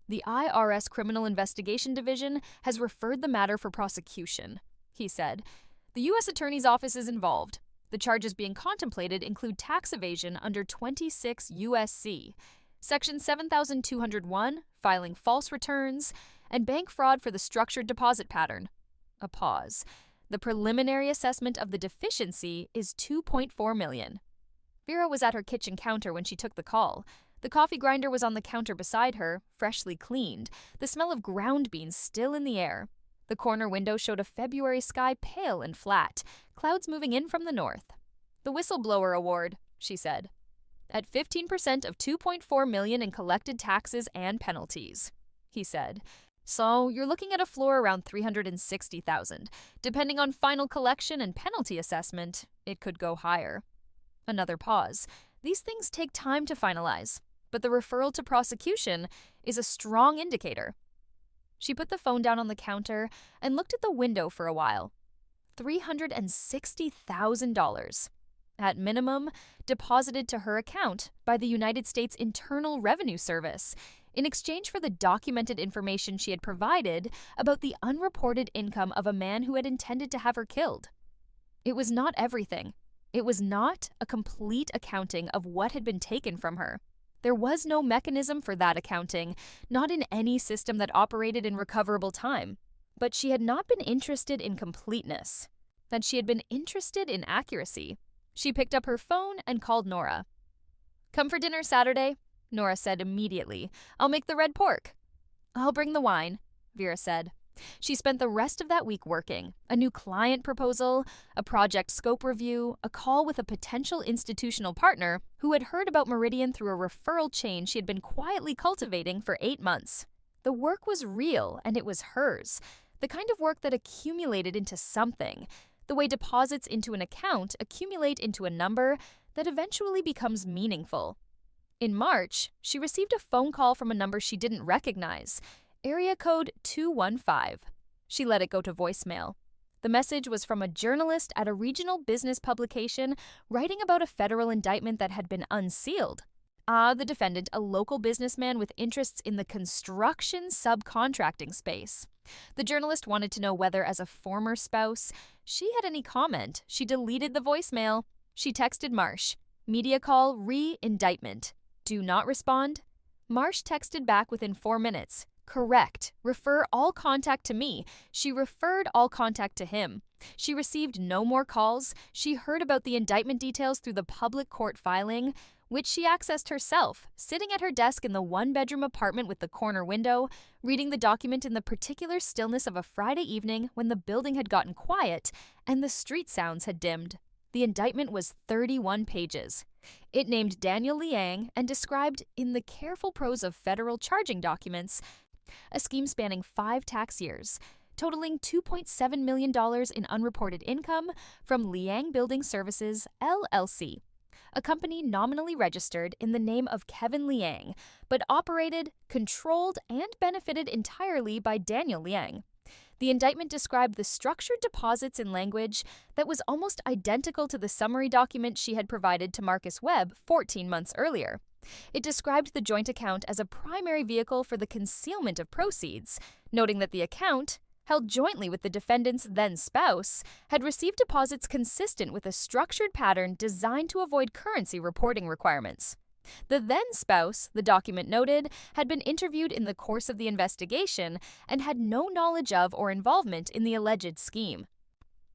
The IRS Criminal Investigation Division has referred the matter for prosecution, he said. The U.S. Attorney's Office is involved. The charges being contemplated include tax evasion under 26 U.S.C., Section 7201, filing false returns, and bank fraud for the structured deposit pattern. A pause. The preliminary assessment of the deficiency is $2.4 million. Vera was at her kitchen counter when she took the call. The coffee grinder was on the counter beside her, freshly cleaned, the smell of ground beans still in the air. The corner window showed a February sky pale and flat, clouds moving in from the north. "The whistleblower award," she said. "At 15% of $2.4 million in collected taxes and penalties," he said. "So you're looking at a floor around $360,000. Depending on final collection and penalty assessment, it could go higher." Another pause. These things take time to finalize, but the referral to prosecution is a strong indicator. She put the phone down on the counter and looked at the window for a while. $360,000. At minimum, deposited to her account by the United States Internal Revenue Service in exchange for the documented information she had provided about the unreported income of a man who had intended to have her killed. It was not everything. It was not a complete accounting of what had been taken from her. There was no mechanism for that accounting, not in any system that operated in recoverable time. But she had not been interested in completeness. That she had been interested in accuracy. She picked up her phone and called Nora. "Come for dinner Saturday," Nora said immediately. "I'll make the red pork." "I'll bring the wine," Vera said. She spent the rest of that week working. A new client proposal, a project scope review, a call with a potential institutional partner who had heard about Meridian through a referral chain she had been quietly cultivating for 8 months. The work was real, and it was hers. The kind of work that accumulated into something. The way deposits into an account accumulate into a number that eventually becomes meaningful. In March, she received a phone call from a number she didn't recognize. Area code 215. She let it go to voicemail. The message was from a journalist at a regional business publication writing about a federal indictment that had been unsealed. The defendant, a local businessman with interests in the construction subcontracting space. The journalist wanted to know whether, as a former spouse, she had any comment. She deleted the voicemail. She texted Marsh. "Media call re-indictment. Do not respond." Marsh texted back within 4 minutes. "Correct. Refer all contact to me." She referred all contact to him. She received no more calls. She heard about the indictment details through the public court filing, which she accessed herself, sitting at her desk in the one-bedroom apartment with the corner window, reading the document in the particular stillness of a Friday evening when the building had gotten quiet and the street sounds had dimmed. The indictment was 31 pages. It named Daniel Liang and described, in the careful prose of federal charging documents, a scheme spanning 5 tax years, totaling $2.7 million in unreported income from Liang Building Services, LLC, a company nominally registered in the name of Kevin Liang, but operated, controlled, and benefited entirely by Daniel Liang. The indictment described the structured deposits in language that was almost identical to the summary document she had provided to Marcus Webb 14 months earlier. It described the joint account as a primary vehicle for the concealment of proceeds, noting that the account, held jointly with the defendant's then-spouse, had received deposits consistent with a structured pattern designed to avoid currency reporting requirements. The then-spouse, the document noted, had been interviewed in the course of the investigation and had no knowledge of or involvement in the alleged scheme.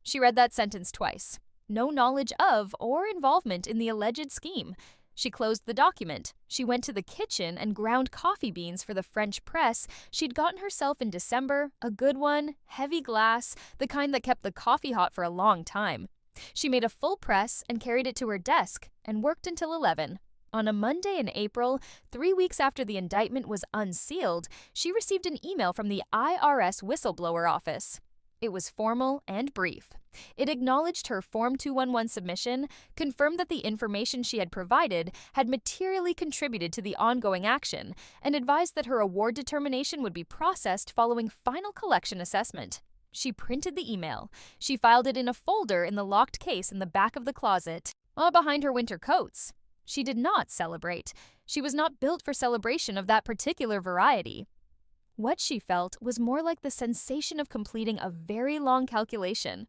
She read that sentence twice. No knowledge of or involvement in the alleged scheme. She closed the document. She went to the kitchen and ground coffee beans for the French press she'd gotten herself in December, a good one, heavy glass, the kind that kept the coffee hot for a long time. She made a full press and carried it to her desk and worked until 11. On a Monday in April, 3 weeks after the indictment was unsealed, she received an email from the IRS whistleblower office. It was formal and brief. It acknowledged her Form 211 submission, confirmed that the information she had provided had materially contributed to the ongoing action, and advised that her award determination would be processed following final collection assessment. She printed the email. She filed it in a folder in the locked case in the back of the closet, behind her winter coats. She did not celebrate. She was not built for celebration of that particular variety. What she felt was more like the sensation of completing a very long calculation.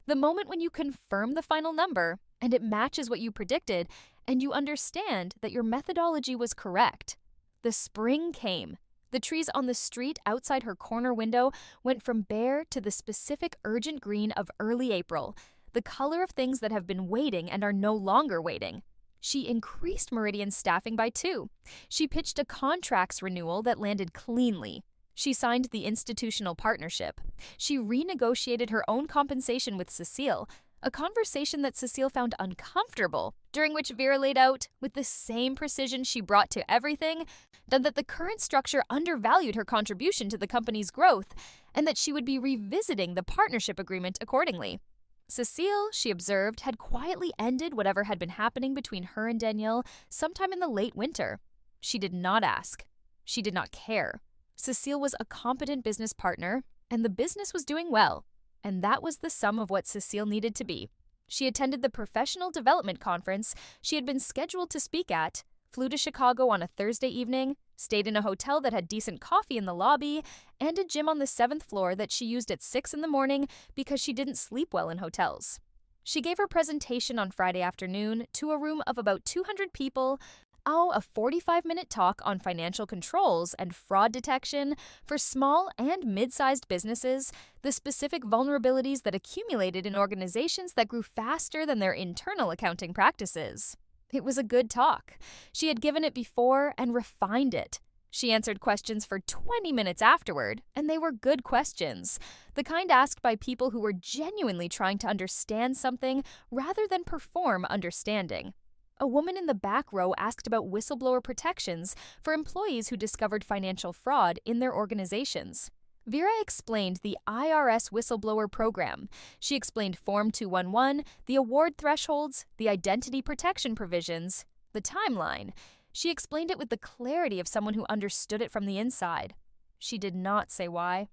The moment when you confirm the final number, and it matches what you predicted, and you understand that your methodology was correct. The spring came. The trees on the street outside her corner window went from bare to the specific urgent green of early April, the color of things that have been waiting and are no longer waiting. She increased Meridian's staffing by 2. She pitched a contracts renewal that landed cleanly. She signed the institutional partnership. She renegotiated her own compensation with Cecile, a conversation that Cecile found uncomfortable, during which Vera laid out, with the same precision she brought to everything, that the current structure undervalued her contribution to the company's growth, and that she would be revisiting the partnership agreement accordingly. Cecile, she observed, had quietly ended whatever had been happening between her and Danielle sometime in the late winter. She did not ask. She did not care. Cecile was a competent business partner, and the business was doing well. And that was the sum of what Cecile needed to be. She attended the professional development conference she had been scheduled to speak at, flew to Chicago on a Thursday evening, stayed in a hotel that had decent coffee in the lobby, and a gym on the 7th floor that she used at 6 in the morning because she didn't sleep well in hotels. She gave her presentation on Friday afternoon to a room of about 200 people. A 45-minute talk on financial controls and fraud detection for small and mid-sized businesses, the specific vulnerabilities that accumulated in organizations that grew faster than their internal accounting practices. It was a good talk. She had given it before and refined it. She answered questions for 20 minutes afterward, and they were good questions, the kind asked by people who were genuinely trying to understand something rather than perform understanding. A woman in the back row asked about whistleblower protections for employees who discovered financial fraud in their organizations. Vera explained the IRS whistleblower program. She explained Form 211, the award thresholds, the identity protection provisions, the timeline. She explained it with the clarity of someone who understood it from the inside. She did not say why.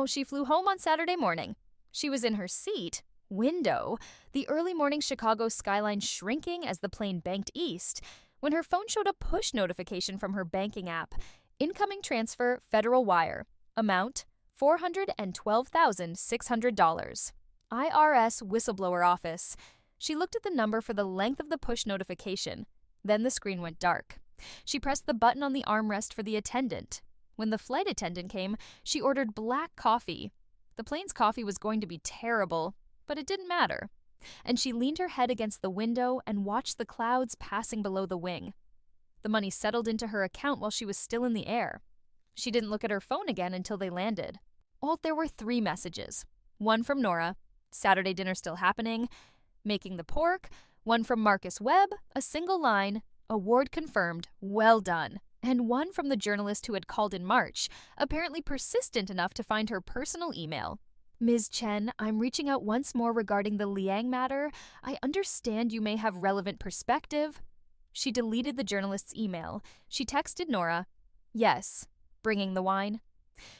She flew home on Saturday morning. She was in her seat, window, the early morning Chicago skyline shrinking as the plane banked east, when her phone showed a push notification from her banking app. Incoming transfer, federal wire. Amount, $412,600. IRS whistleblower office. She looked at the number for the length of the push notification. Then the screen went dark. She pressed the button on the armrest for the attendant. When the flight attendant came, she ordered black coffee. The plane's coffee was going to be terrible, but it didn't matter. And she leaned her head against the window and watched the clouds passing below the wing. The money settled into her account while she was still in the air. She didn't look at her phone again until they landed. There were 3 messages. One from Nora, Saturday dinner still happening, making the pork. One from Marcus Webb, a single line, award confirmed, well done. And one from the journalist who had called in March, apparently persistent enough to find her personal email. Ms. Chen, I'm reaching out once more regarding the Liang matter. I understand you may have relevant perspective. She deleted the journalist's email. She texted Nora, yes, bringing the wine.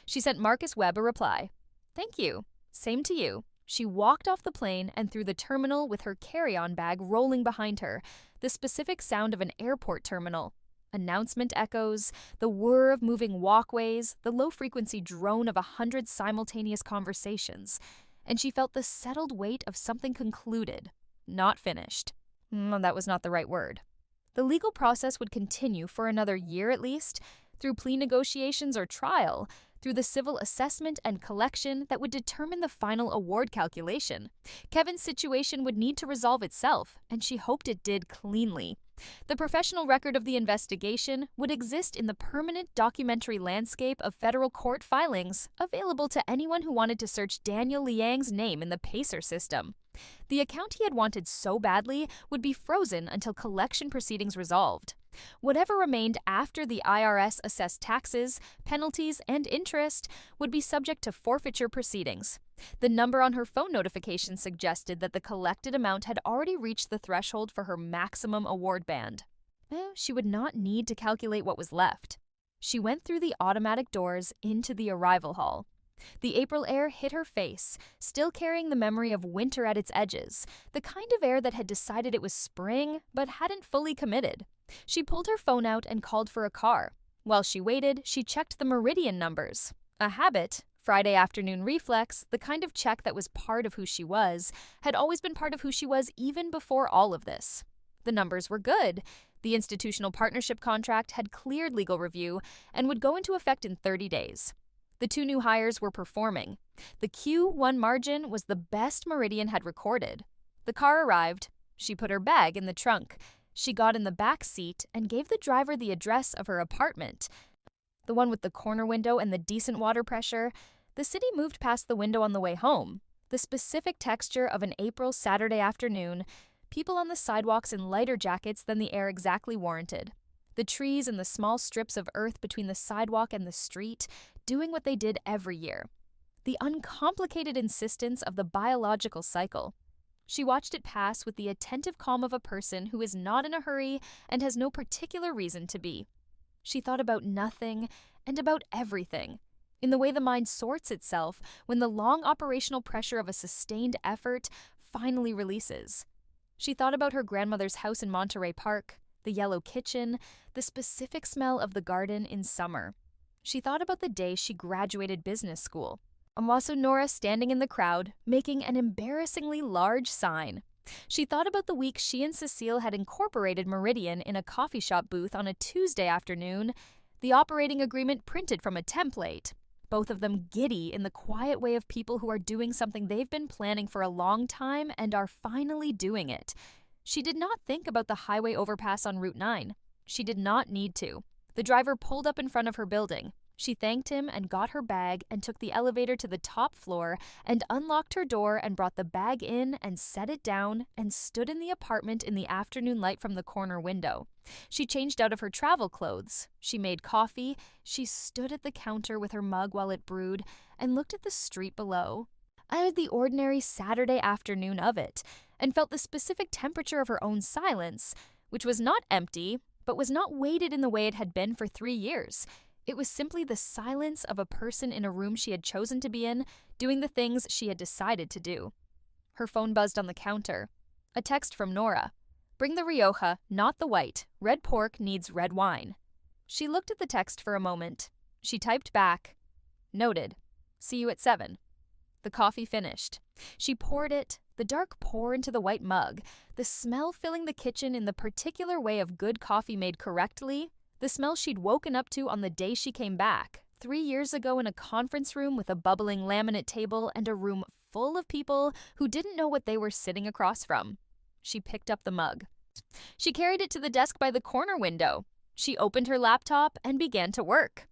She sent Marcus Webb a reply. Thank you. Same to you. She walked off the plane and through the terminal with her carry-on bag rolling behind her, the specific sound of an airport terminal. Announcement echoes, the whir of moving walkways, the low-frequency drone of 100 simultaneous conversations, and she felt the settled weight of something concluded, not finished. That was not the right word. The legal process would continue for another year at least, through plea negotiations or trial, through the civil assessment and collection that would determine the final award calculation. Kevin's situation would need to resolve itself, and she hoped it did cleanly. The professional record of the investigation would exist in the permanent documentary landscape of federal court filings, available to anyone who wanted to search Daniel Liang's name in the PACER system. The account he had wanted so badly would be frozen until collection proceedings resolved. Whatever remained after the IRS assessed taxes, penalties, and interest would be subject to forfeiture proceedings. The number on her phone notification suggested that the collected amount had already reached the threshold for her maximum award band. She would not need to calculate what was left. She went through the automatic doors into the arrival hall. The April air hit her face, still carrying the memory of winter at its edges, the kind of air that had decided it was spring but hadn't fully committed. She pulled her phone out and called for a car. While she waited, she checked the Meridian numbers. A habit, Friday afternoon reflex, the kind of check that was part of who she was, had always been part of who she was even before all of this. The numbers were good. The institutional partnership contract had cleared legal review and would go into effect in 30 days. The 2 new hires were performing. The Q1 margin was the best Meridian had recorded. The car arrived. She put her bag in the trunk. She got in the back seat and gave the driver the address of her apartment. The one with the corner window and the decent water pressure. The city moved past the window on the way home. The specific texture of an April Saturday afternoon. People on the sidewalks in lighter jackets than the air exactly warranted. The trees and the small strips of earth between the sidewalk and the street, doing what they did every year. The uncomplicated insistence of the biological cycle. She watched it pass with the attentive calm of a person who is not in a hurry and has no particular reason to be. She thought about nothing and about everything, in the way the mind sorts itself when the long operational pressure of a sustained effort finally releases. She thought about her grandmother's house in Monterey Park, the yellow kitchen, the specific smell of the garden in summer. She thought about the day she graduated business school. Nora standing in the crowd, making an embarrassingly large sign. She thought about the week she and Cecile had incorporated Meridian in a coffee shop booth on a Tuesday afternoon, the operating agreement printed from a template. Both of them giddy in the quiet way of people who are doing something they've been planning for a long time and are finally doing it. She did not think about the highway overpass on Route 9. She did not need to. The driver pulled up in front of her building. She thanked him and got her bag and took the elevator to the top floor and unlocked her door and brought the bag in and set it down and stood in the apartment in the afternoon light from the corner window. She changed out of her travel clothes. She made coffee. She stood at the counter with her mug while it brewed and looked at the street below. I had the ordinary Saturday afternoon of it and felt the specific temperature of her own silence, which was not empty, but was not weighted in the way it had been for 3 years. It was simply the silence of a person in a room she had chosen to be in, doing the things she had decided to do. Her phone buzzed on the counter. A text from Nora. "Bring the Rioja, not the white. Red pork needs red wine." She looked at the text for a moment. She typed back, "Noted. See you at 7. The coffee finished. She poured it, the dark pour into the white mug, the smell filling the kitchen in the particular way of good coffee made correctly, the smell she'd woken up to on the day she came back, 3 years ago in a conference room with a bubbling laminate table and a room full of people who didn't know what they were sitting across from. She picked up the mug. She carried it to the desk by the corner window. She opened her laptop and began to work.